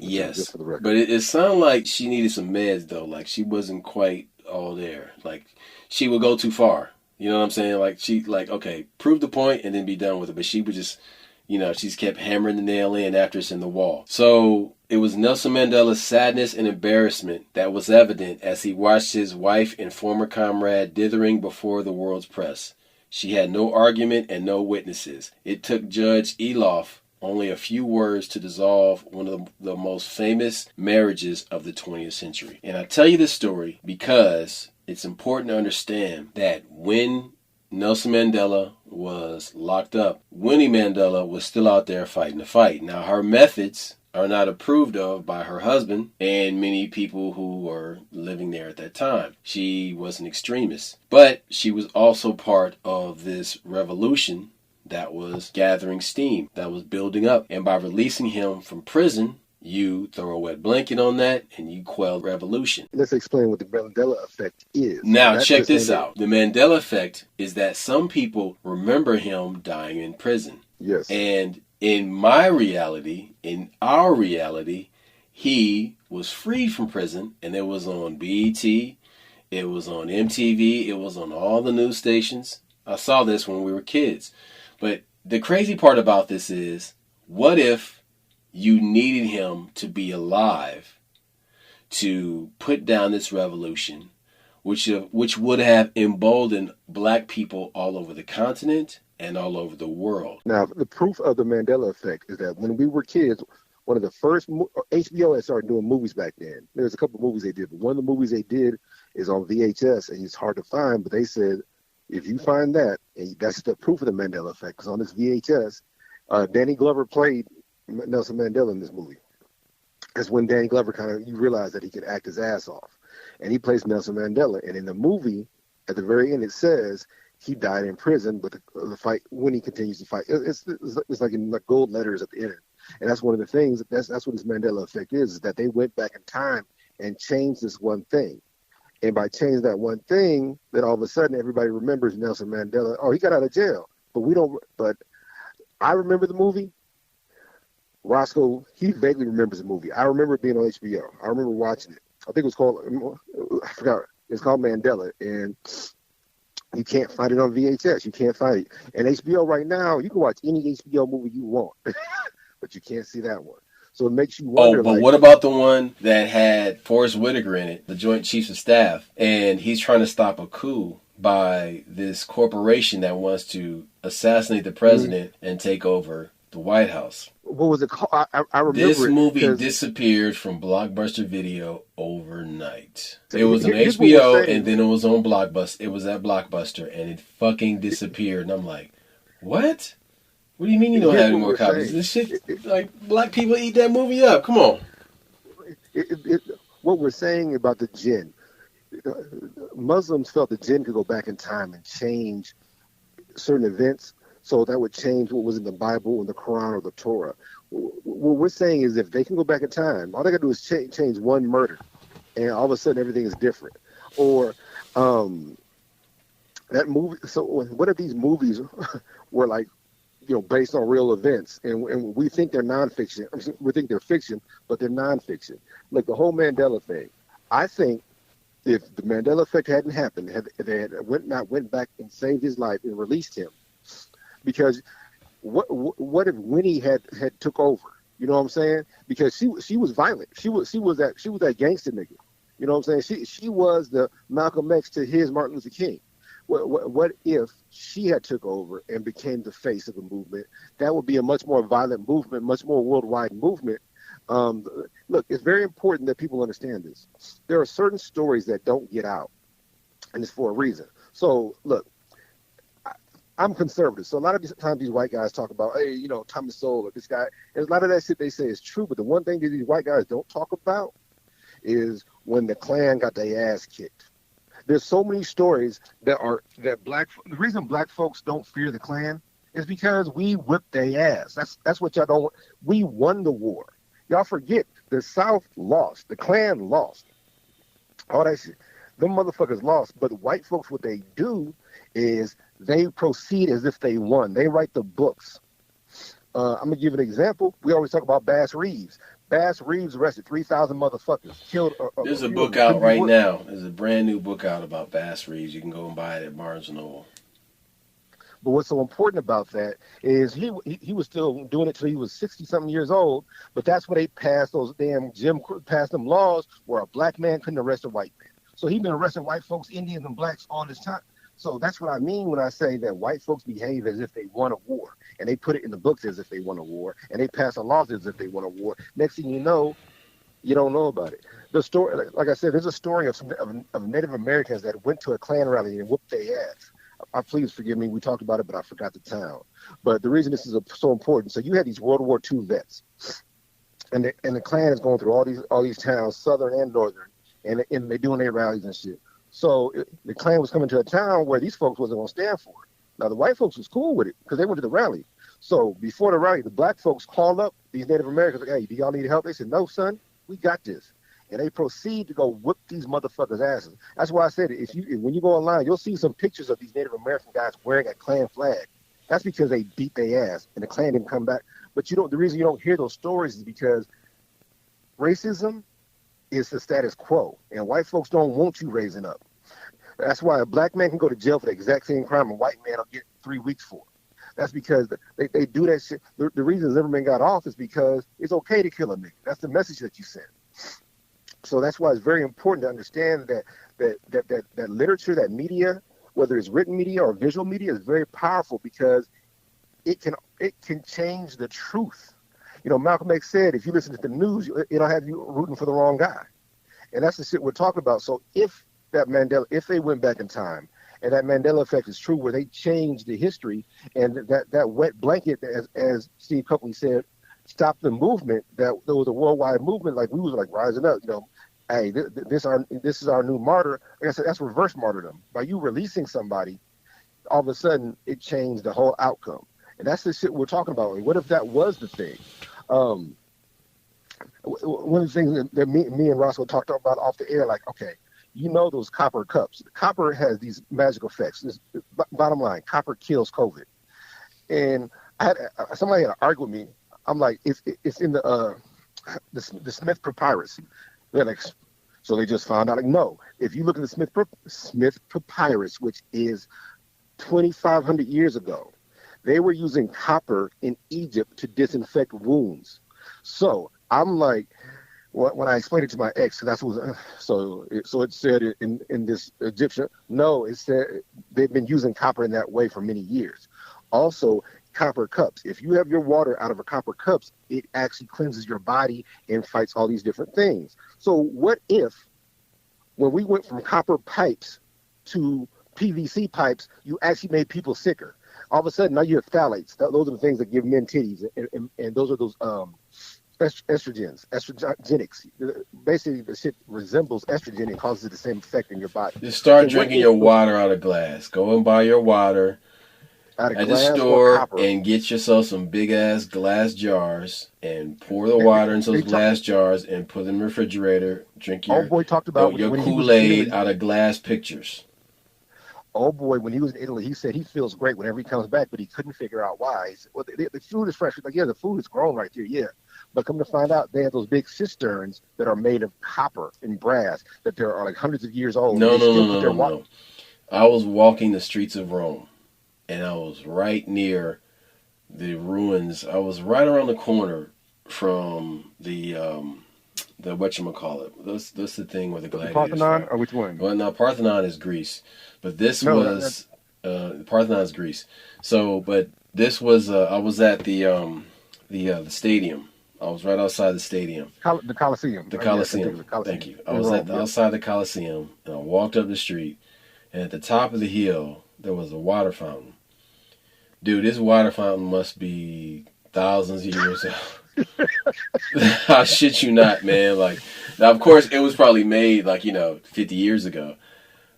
Yes, just for the record. But it sounded like she needed some meds, though. Like, she wasn't quite all there. Like, she would go too far. You know what I'm saying? Like, okay, prove the point and then be done with it. But she would just, she just kept hammering the nail in after it's in the wall. So it was Nelson Mandela's sadness and embarrassment that was evident as he watched his wife and former comrade dithering before the world's press. She had no argument and no witnesses. It took Judge Eloff only a few words to dissolve one of the most famous marriages of the 20th century. And I tell you this story because it's important to understand that when Nelson Mandela was locked up, Winnie Mandela was still out there fighting the fight. Now, her methods are not approved of by her husband and many people who were living there at that time. She was an extremist, but she was also part of this revolution that was gathering steam, that was building up. And by releasing him from prison, you throw a wet blanket on that and you quell revolution. Let's explain what the Mandela effect is. Now, check this out. The Mandela effect is that some people remember him dying in prison. Yes. And in my reality, in our reality, he was freed from prison, and it was on BET, it was on MTV, it was on all the news stations. I saw this when we were kids. But the crazy part about this is, what if you needed him to be alive to put down this revolution, which would have emboldened black people all over the continent and all over the world? Now, the proof of the Mandela effect is that when we were kids, one of the first, HBO had started doing movies back then. There's a couple of movies they did, but one of the movies they did is on VHS, and it's hard to find, but they said, if you find that, and that's the proof of the Mandela effect, because on this VHS, Danny Glover played Nelson Mandela in this movie. That's when Danny Glover you realize that he could act his ass off. And he plays Nelson Mandela. And in the movie, at the very end, it says he died in prison, but the fight, when he continues to fight, it's like in the gold letters at the end. And that's one of the things, that's what this Mandela effect is that they went back in time and changed this one thing. And by changing that one thing, then all of a sudden everybody remembers Nelson Mandela. Oh, he got out of jail. But I remember the movie. Roscoe, he vaguely remembers the movie. I remember it being on HBO. I remember watching it. I think it was called, I forgot. It's called Mandela. And you can't find it on VHS. You can't find it. And HBO right now, you can watch any HBO movie you want. But you can't see that one. So it makes you Oh, wonder, but like, what about the one that had Forrest Whitaker in it, the Joint Chiefs of Staff, and he's trying to stop a coup by this corporation that wants to assassinate the mhm. president and take over the White House. What was it called? I This remember it movie because disappeared from Blockbuster Video overnight. It was on here's what we're HBO and saying. then it was on Blockbuster. It was at Blockbuster and it fucking disappeared. And I'm like, what? What do you mean you don't have Here's any what more we're copies? saying. This shit, It, it, like, black people eat that movie up. Come on. what we're saying about the jinn. Muslims felt the jinn could go back in time and change certain events, so that would change what was in the Bible, in the Quran, or the Torah. What we're saying is, if they can go back in time, all they got to do is change one murder, and all of a sudden everything is different. Or um, that movie. So what if these movies were like, based on real events, and we think they're nonfiction. We think they're fiction, but they're nonfiction. Like the whole Mandela thing. I think if the Mandela effect hadn't happened, had they had went back and saved his life and released him, because what if Winnie had took over? You know what I'm saying? Because she was violent. She was that gangster nigga. You know what I'm saying? She was the Malcolm X to his Martin Luther King. What if she had took over and became the face of the movement? That would be a much more violent movement, much more worldwide movement. Um, Look, it's very important that people understand this. There are certain stories that don't get out, and it's for a reason. So, look, I'm conservative. So a lot of times these white guys talk about, hey, Thomas Sowell or this guy. And a lot of that shit they say is true. But the one thing that these white guys don't talk about is when the Klan got their ass kicked. There's so many stories the reason black folks don't fear the Klan is because we whipped their ass. That's what y'all don't. We won the war. Y'all forget the South lost. The Klan lost. All that shit. Them motherfuckers lost. But white folks, what they do is they proceed as if they won. They write the books. I'm gonna give an example. We always talk about Bass Reeves. Bass Reeves arrested 3,000 motherfuckers, killed There's a a few of book them. Couldn't out be right worse. now. There's a brand new book out about Bass Reeves. You can go and buy it at Barnes and Noble. But what's so important about that is he was still doing it till he was 60 something years old. But that's where they passed those damn passed them laws where a black man couldn't arrest a white man. So he's been arresting white folks, Indians, and blacks all this time. So that's what I mean when I say that white folks behave as if they won a war, and they put it in the books as if they won a war, and they pass the laws as if they won a war. Next thing you know, you don't know about it. The story, like I said, there's a story of Native Americans that went to a Klan rally and whooped their ass. Please forgive me. We talked about it, but I forgot the town. But the reason this is so important, so you had these World War II vets, and the Klan is going through all these towns, southern and northern, and they're doing their rallies and shit. So the Klan was coming to a town where these folks wasn't going to stand for it. Now the white folks was cool with it because they went to the rally. So before the rally, the black folks called up these Native Americans like, "Hey, do y'all need help?" They said, "No, son, we got this." And they proceed to go whip these motherfuckers' asses. That's why I said it. When you go online, you'll see some pictures of these Native American guys wearing a Klan flag. That's because they beat their ass and the Klan didn't come back. But the reason you don't hear those stories is because racism is the status quo, and white folks don't want you raising up. That's why a black man can go to jail for the exact same crime a white man will get 3 weeks for. That's because they do that shit. The reason Zimmerman got off is because it's okay to kill a nigga. That's the message that you send. So that's why it's very important to understand that literature, that media, whether it's written media or visual media, is very powerful because it can change the truth. Malcolm X said, if you listen to the news, it'll have you rooting for the wrong guy. And that's the shit we're talking about. So if they went back in time and that Mandela effect is true, where they changed the history and that wet blanket, as Steve Coakley said, stopped the movement, that there was a worldwide movement, like we was like rising up, hey, this is our new martyr. Like I said, that's reverse martyrdom. By you releasing somebody, all of a sudden it changed the whole outcome. And that's the shit we're talking about. And what if that was the thing? One of the things that me and Roscoe talked about off the air, like, okay, those copper cups. Copper has these magical effects. Bottom line, copper kills COVID. And somebody had to argue with me. I'm like, it's in the Smith Papyrus. They're like, so they just found out. Like, no, if you look at the Smith Papyrus, which is 2,500 years ago, they were using copper in Egypt to disinfect wounds. So I'm like, when I explained it to my ex, that's what so it said in this Egyptian. No, it said they've been using copper in that way for many years. Also, copper cups. If you have your water out of a copper cups, it actually cleanses your body and fights all these different things. So what if when we went from copper pipes to PVC pipes, you actually made people sicker? All of a sudden, now you have phthalates. Those are the things that give men titties, and those are those estrogenics. Basically, the shit resembles estrogen and causes the same effect in your body. Just So start what drinking if your water out of glass. Go and buy your water out of at the glass or store copper? and get yourself some big ass glass jars and pour the water into those They talk. glass jars and put it in the refrigerator. Drink Old boy talked about your when he was Kool in Aid Italy. out of glass pitchers. Oh boy, when he was in Italy, he said he feels great whenever he comes back, but he couldn't figure out why. He said, well, the food is fresh. He's like, yeah, the food is grown right there, yeah. But come to find out, they have those big cisterns that are made of copper and brass that they are like hundreds of years old, and No, they no, still no, put no, their no, water. no. I was walking the streets of Rome, and I was right near the ruins. I was right around the corner from the whatchamacallit. That's the thing where the The gladiators Parthenon, fought. or which one? Well, no, Parthenon is Greece, but this No, was Parthenon is Greece. So, but this was I was at the stadium. I was right outside the stadium, the Colosseum. the Yes, I think Coliseum. it's the Thank Colosseum you. I in was Rome. Yep. outside the Coliseum, and I walked up the street, and at the top of the hill there was a water fountain. Dude, this water fountain must be thousands of years old. I shit you not, man. Like, now of course it was probably made like 50 years ago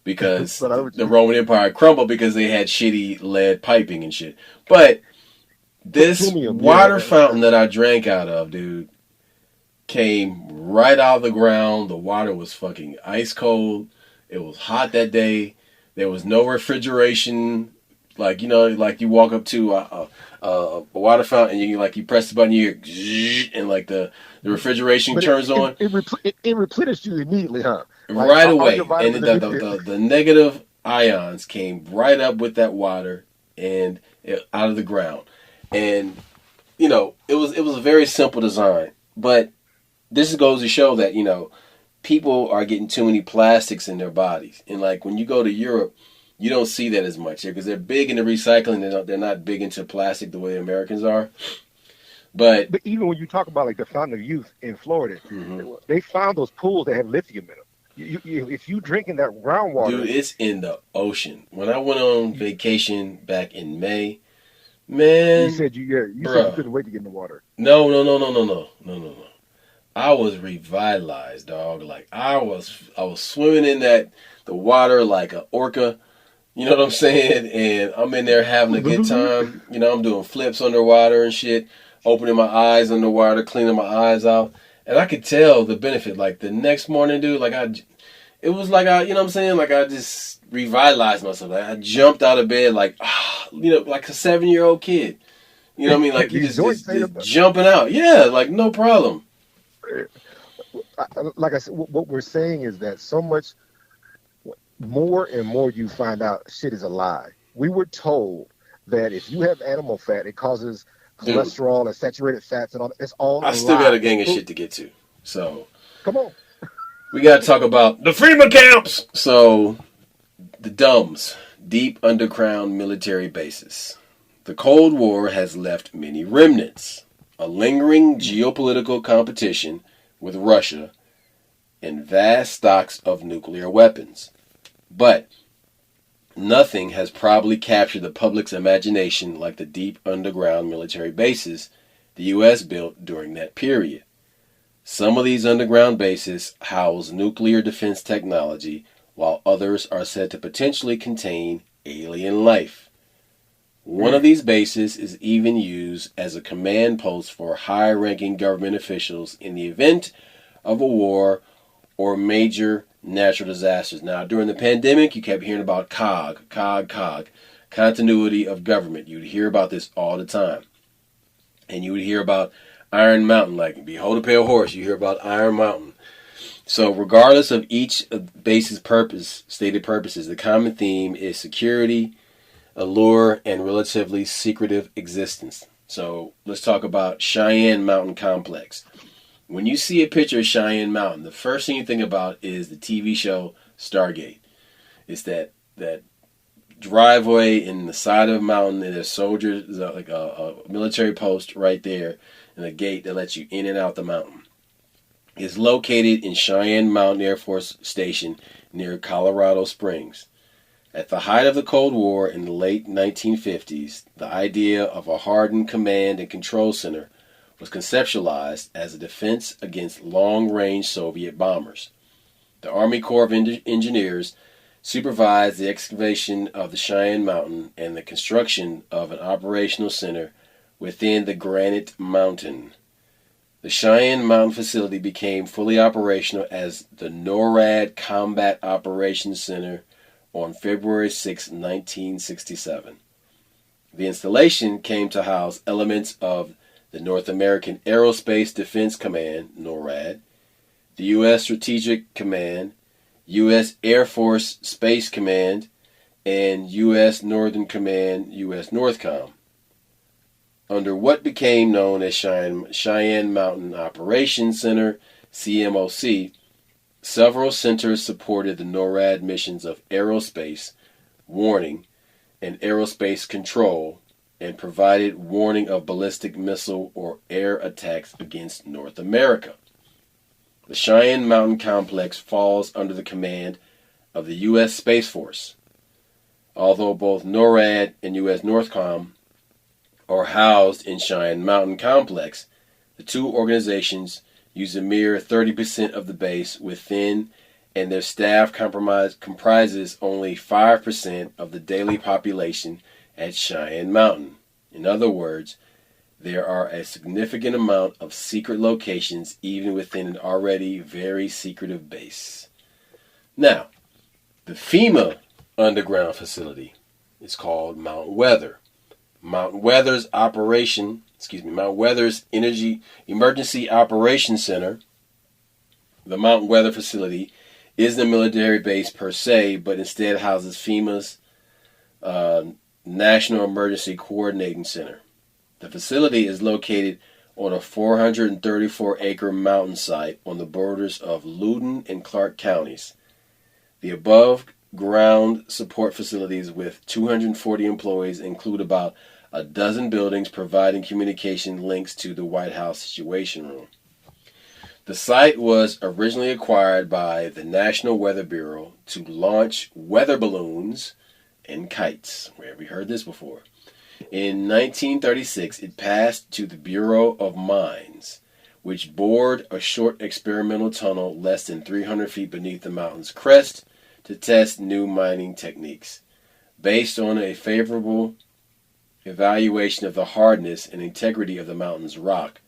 because But I would the Roman Empire crumbled because they had shitty lead piping and shit. But this plutonium, yeah, water fountain that I drank out of, dude, came right out of the ground. The water was fucking ice cold. It was hot that day. There was no refrigeration. Like like you walk up to a water fountain and you press the button, you hear zzz, and like the refrigeration but turns on it replenished you immediately, huh? Like right all your away. And vitamins the negative ions came right up with that water and out of the ground. And it was a very simple design, but this goes to show that people are getting too many plastics in their bodies. And like when you go to Europe, you don't see that as much here because they're big into recycling. They're not big into plastic the way Americans are. But But even when you talk about like the Fountain of Youth in Florida, mhm. they found those pools that have lithium in them. If you drink in that groundwater, Dude, it's in the ocean. When I went on you, vacation back in May, you man, said you said you bruh, couldn't wait to get in the water. no, no, no, no, no, no, no, no, no. I was revitalized, dog. Like I was swimming in the water like a orca. You know what I'm saying? And I'm in there having a good time. I'm doing flips underwater and shit, opening my eyes underwater, cleaning my eyes out. And I could tell the benefit. Like the next morning, dude, it was like you know what I'm saying? Like I just revitalized myself. Like I jumped out of bed like, like a 7-year-old kid. You know what I mean? Like you These joints ain't just jumping out. Yeah, like no problem. like I said. What we're saying is that so much more and more you find out shit is a lie. We were told that if you have animal fat, it causes Dude, cholesterol and saturated fats and all. It's all I a still got a lie. gang of shit to get to. So Come on. we got to talk about the FEMA camps. So the DUMBs, deep underground military bases. The Cold War has left many remnants. A lingering geopolitical competition with Russia and vast stocks of nuclear weapons. But nothing has probably captured the public's imagination like the deep underground military bases the U.S. built during that period. Some of these underground bases house nuclear defense technology, while others are said to potentially contain alien life. One of these bases is even used as a command post for high ranking government officials in the event of a war or major natural disasters. Now, during the pandemic, you kept hearing about COG, continuity of government. You would hear about this all the time. And you would hear about Iron Mountain, like behold a pale horse, you hear about Iron Mountain. So regardless of each base's stated purposes, the common theme is security, allure, and relatively secretive existence. So let's talk about Cheyenne Mountain Complex. When you see a picture of Cheyenne Mountain, the first thing you think about is the TV show Stargate. It's that driveway in the side of a mountain, and there's soldiers, like a military post right there, and a gate that lets you in and out the mountain. It's located in Cheyenne Mountain Air Force Station near Colorado Springs. At the height of the Cold War in the late 1950s, the idea of a hardened command and control center was conceptualized as a defense against long-range Soviet bombers. The Army Corps of Engineers supervised the excavation of the Cheyenne Mountain and the construction of an operational center within the Granite Mountain. The Cheyenne Mountain facility became fully operational as the NORAD Combat Operations Center on February 6, 1967. The installation came to house elements of the North American Aerospace Defense Command, NORAD, the U.S. Strategic Command, U.S. Air Force Space Command, and U.S. Northern Command, U.S. NORTHCOM. Under what became known as Cheyenne Mountain Operations Center, CMOC, several centers supported the NORAD missions of aerospace warning and aerospace control, and provided warning of ballistic missile or air attacks against North America. The Cheyenne Mountain Complex falls under the command of the U.S. Space Force. Although both NORAD and U.S. NORTHCOM are housed in Cheyenne Mountain Complex, the two organizations use a mere 30% of the base within, and their staff comprises only 5% of the daily population at Cheyenne Mountain. In other words, there are a significant amount of secret locations even within an already very secretive base. Now, the FEMA underground facility is called Mount Weather. Mount Weather's Energy Emergency Operations Center. The Mount Weather facility isn't a military base per se, but instead houses FEMA's National Emergency Coordinating Center. The facility is located on a 434-acre mountain site on the borders of Loudoun and Clark counties. The above-ground support facilities with 240 employees include about a dozen buildings providing communication links to the White House Situation Room. The site was originally acquired by the National Weather Bureau to launch weather balloons and kites. Where have we heard this before? In 1936, it passed to the Bureau of Mines, which bored a short experimental tunnel less than 300 feet beneath the mountain's crest to test new mining techniques. Based on a favorable evaluation of the hardness and integrity of the mountain's rock,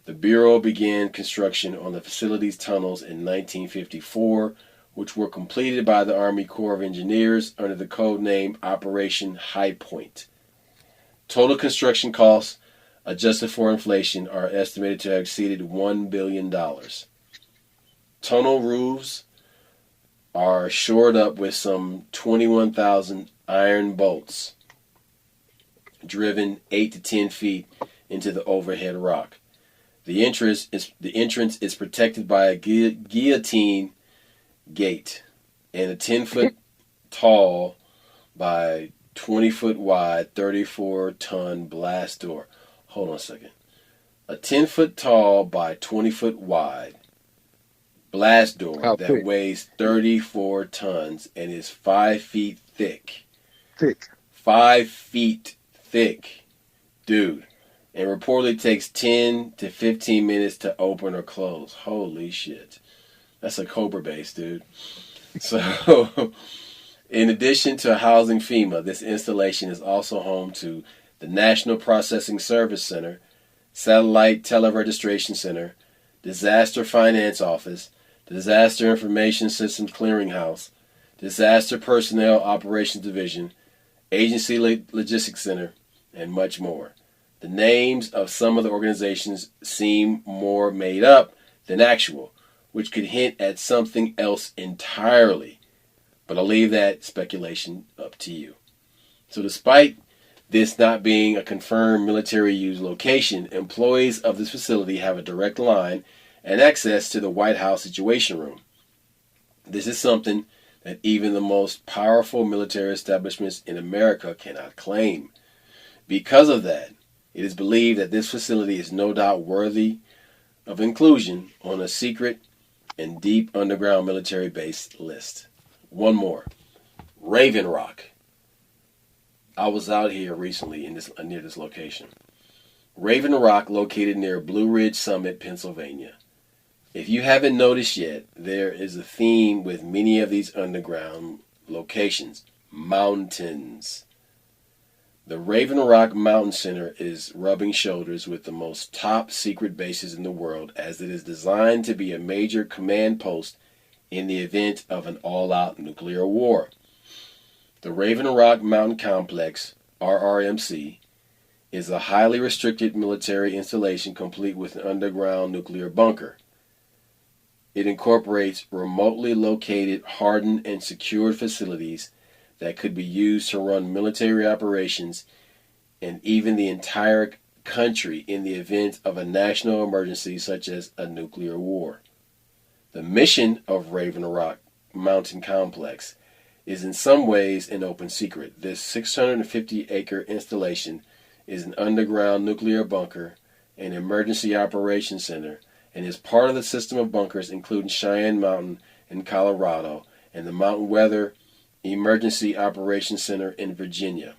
the Bureau began construction on the facility's tunnels in 1954, which were completed by the Army Corps of Engineers under the code name Operation High Point. Total construction costs, adjusted for inflation, are estimated to have exceeded $1 billion. Tunnel roofs are shored up with some 21,000 iron bolts driven 8 to 10 feet into the overhead rock. The entrance is protected by a guillotine gate and a 10-foot tall by 20-foot wide, 34-ton blast door. Hold on a second. A 10-foot tall by 20-foot wide blast door that weighs 34 tons and is 5 feet thick. 5 feet thick. Dude. And reportedly takes 10 to 15 minutes to open or close. Holy shit. That's a Cobra base, dude. So, in addition to housing FEMA, this installation is also home to the National Processing Service Center, Satellite Teleregistration Center, Disaster Finance Office, Disaster Information Systems Clearinghouse, Disaster Personnel Operations Division, Agency Logistics Center, and much more. The names of some of the organizations seem more made up than actual, which could hint at something else entirely. But I'll leave that speculation up to you. So despite this not being a confirmed military use location, employees of this facility have a direct line and access to the White House Situation Room. This is something that even the most powerful military establishments in America cannot claim. Because of that, it is believed that this facility is no doubt worthy of inclusion on a secret and deep underground military base list. One more. Raven Rock. I was out here recently near this location. Raven Rock, located near Blue Ridge Summit, Pennsylvania. If you haven't noticed yet, there is a theme with many of these underground locations. Mountains. The Raven Rock Mountain Center is rubbing shoulders with the most top secret bases in the world, as it is designed to be a major command post in the event of an all-out nuclear war. The Raven Rock Mountain Complex, RRMC, is a highly restricted military installation complete with an underground nuclear bunker. It incorporates remotely located, hardened, and secured facilities that could be used to run military operations and even the entire country in the event of a national emergency such as a nuclear war. The mission of Raven Rock Mountain Complex is in some ways an open secret. This 650-acre installation is an underground nuclear bunker, an emergency operations center, and is part of the system of bunkers including Cheyenne Mountain in Colorado and the Mountain Weather Emergency Operations Center in Virginia.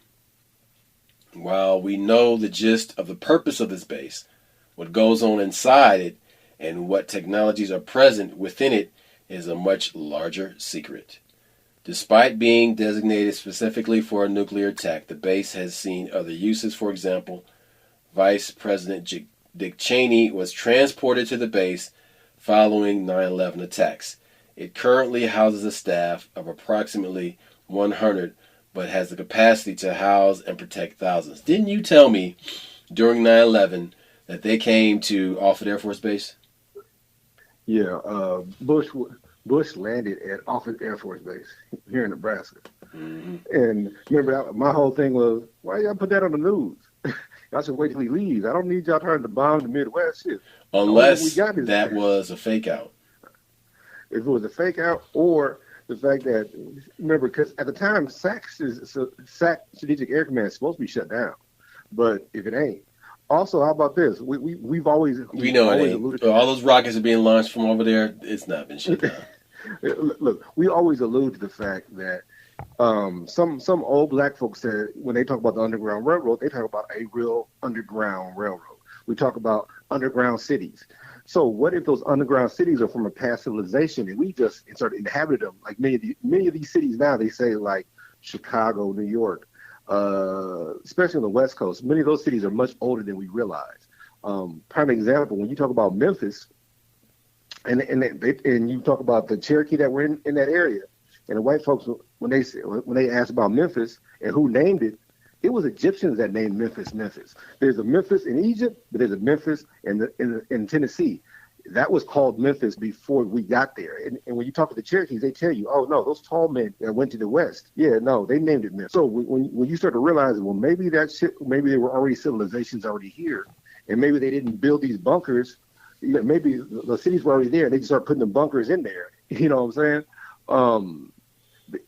While we know the gist of the purpose of this base, what goes on inside it, and what technologies are present within it is a much larger secret. Despite being designated specifically for a nuclear attack, the base has seen other uses. For example, Vice President Dick Cheney was transported to the base following 9/11 attacks. It currently houses a staff of approximately 100, but has the capacity to house and protect thousands. Didn't you tell me during 9/11 that they came to Offutt Air Force Base? Yeah, Bush landed at Offutt Air Force Base here in Nebraska. Mm-hmm. And remember, my whole thing was, why y'all put that on the news? I should wait till he leaves. I don't need y'all trying to bomb the Midwest. Shit. Unless that was a fake out. If it was a fake out, or the fact that, remember, because at the time, SAC Strategic Air Command is supposed to be shut down. But if it ain't. Also, how about this? We've always... We know it ain't. All those rockets are being launched from over there. It's not been shut down. Look, we always allude to the fact that some old black folks said when they talk about the Underground Railroad, they talk about a real underground railroad. We talk about underground cities. So what if those underground cities are from a past civilization and we just sort of inhabited them? Like many of these cities now, they say like Chicago, New York, especially on the West Coast. Many of those cities are much older than we realize. Prime example, when you talk about Memphis, and you talk about the Cherokee that were in that area, and the white folks, when they asked about Memphis and who named it, it was Egyptians that named Memphis. There's a Memphis in Egypt, but there's a Memphis in Tennessee. That was called Memphis before we got there. And when you talk to the Cherokees, they tell you, oh, no, those tall men that went to the West. Yeah, no, they named it Memphis. So when you start to realize, well, maybe maybe there were already civilizations already here, and maybe they didn't build these bunkers. Maybe the cities were already there. They just started putting the bunkers in there. You know what I'm saying?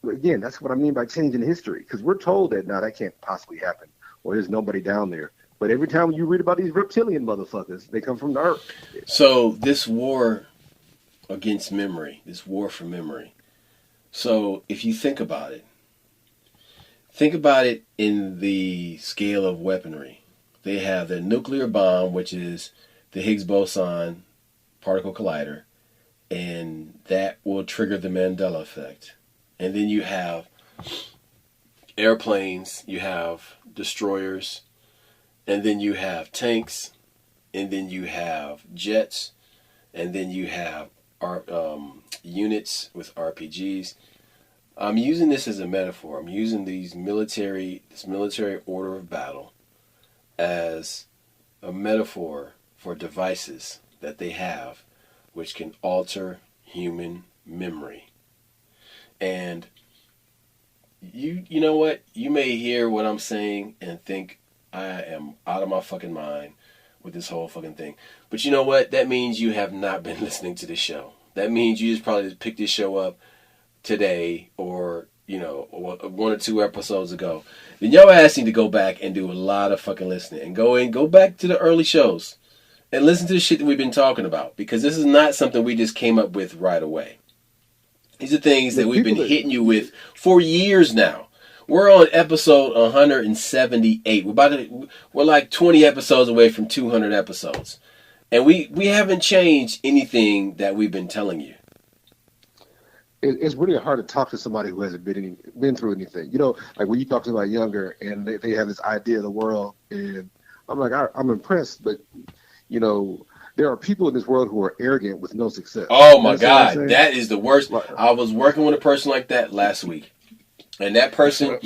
Again, that's what I mean by changing history, because we're told that, no, that can't possibly happen, or there's nobody down there. But every time you read about these reptilian motherfuckers, they come from the earth. So this war against memory, this war for memory. So if you think about it in the scale of weaponry. They have the nuclear bomb, which is the Higgs boson particle collider, and that will trigger the Mandela effect. And then you have airplanes, you have destroyers, and then you have tanks, and then you have jets, and then you have units with RPGs. I'm using this as a metaphor. I'm using this military order of battle as a metaphor for devices that they have which can alter human memory. And you know what? You may hear what I'm saying and think I am out of my fucking mind. with this whole fucking thing. But you know what? That means you have not been listening to this show. That means you just probably picked this show up today or, you know, 1 or 2 episodes ago. Then your ass need to go back and do a lot of fucking listening. And go back to the early shows and listen to the shit that we've been talking about. Because this is not something we just came up with right away. These are things that we've been hitting you with for years now. We're on episode 178. We're like 20 episodes away from 200 episodes. And we haven't changed anything that we've been telling you. It's really hard to talk to somebody who hasn't been through anything. You know, like when you talk to somebody younger and they have this idea of the world, and I'm like, I'm impressed, but, you know, there are people in this world who are arrogant with no success. Oh my God, that is the worst. I was working with a person like that last week, and that person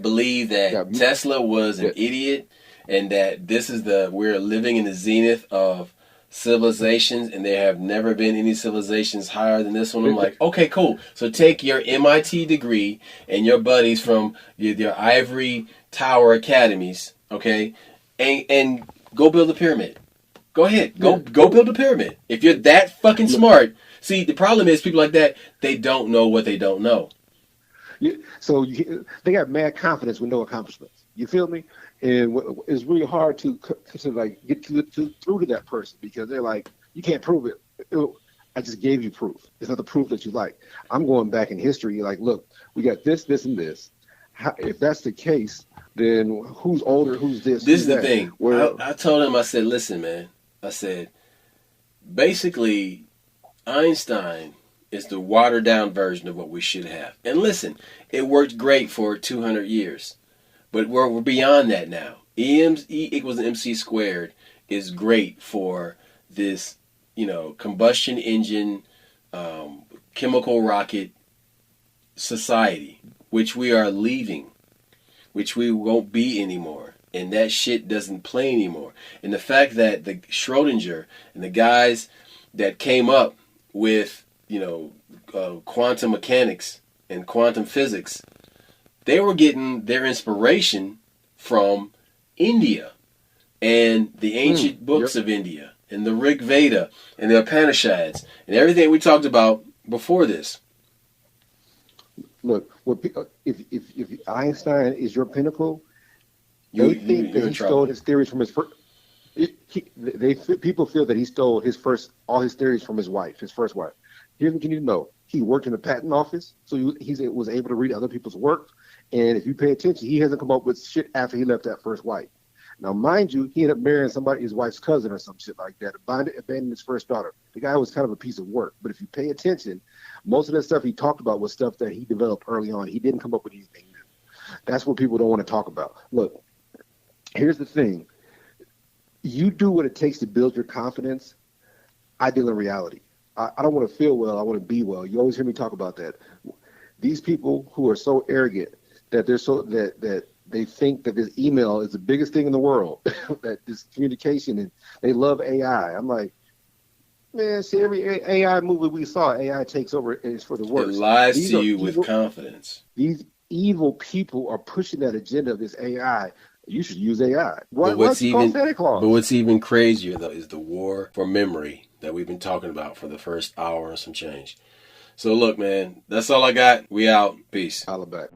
believed that Tesla was an idiot, and that we're living in the zenith of civilizations, and there have never been any civilizations higher than this one. I'm like, okay, cool. So take your MIT degree and your buddies from your ivory tower academies, okay, and go build a pyramid. Go ahead. Go build a pyramid. If you're that fucking smart. See, the problem is people like that, they don't know what they don't know. So they got mad confidence with no accomplishments. You feel me? And it's really hard to like get through to that person because they're like, you can't prove it. I just gave you proof. It's not the proof that you like. I'm going back in history. Like, look, we got this, this, and this. If that's the case, then who's older? Who's this? This is the thing. I told him, I said, listen, man. I said, basically, Einstein is the watered-down version of what we should have. And listen, it worked great for 200 years. But we're beyond that now. E equals MC squared is great for this, you know, combustion engine, chemical rocket society, which we are leaving, which we won't be anymore. And that shit doesn't play anymore. And the fact that the Schrodinger and the guys that came up with, you know, quantum mechanics and quantum physics, they were getting their inspiration from India and the ancient books of India and the Rig Veda and the Upanishads and everything we talked about before this. Look, if Einstein is your pinnacle, they think that he stole his theories from his first. People feel that he stole all his theories from his first wife. Here's what you need to know: he worked in the patent office, so he was able to read other people's work. And if you pay attention, he hasn't come up with shit after he left that first wife. Now, mind you, he ended up marrying his wife's cousin or some shit like that, abandoning his first daughter. The guy was kind of a piece of work. But if you pay attention, most of that stuff he talked about was stuff that he developed early on. He didn't come up with anything new. That's what people don't want to talk about. Look. Here's the thing. You do what it takes to build your confidence. I deal in reality. I don't want to feel well. I want to be well. You always hear me talk about that. These people who are so arrogant that that they think that this email is the biggest thing in the world, that this communication, and they love AI. I'm like, man, see, every AI movie we saw, AI takes over and it's for the worst. It lies to you with confidence. These evil people are pushing that agenda of this AI. You should use AI. But what's even crazier, though, is the war for memory that we've been talking about for the first hour and some change. So, look, man, that's all I got. We out. Peace. Holla back.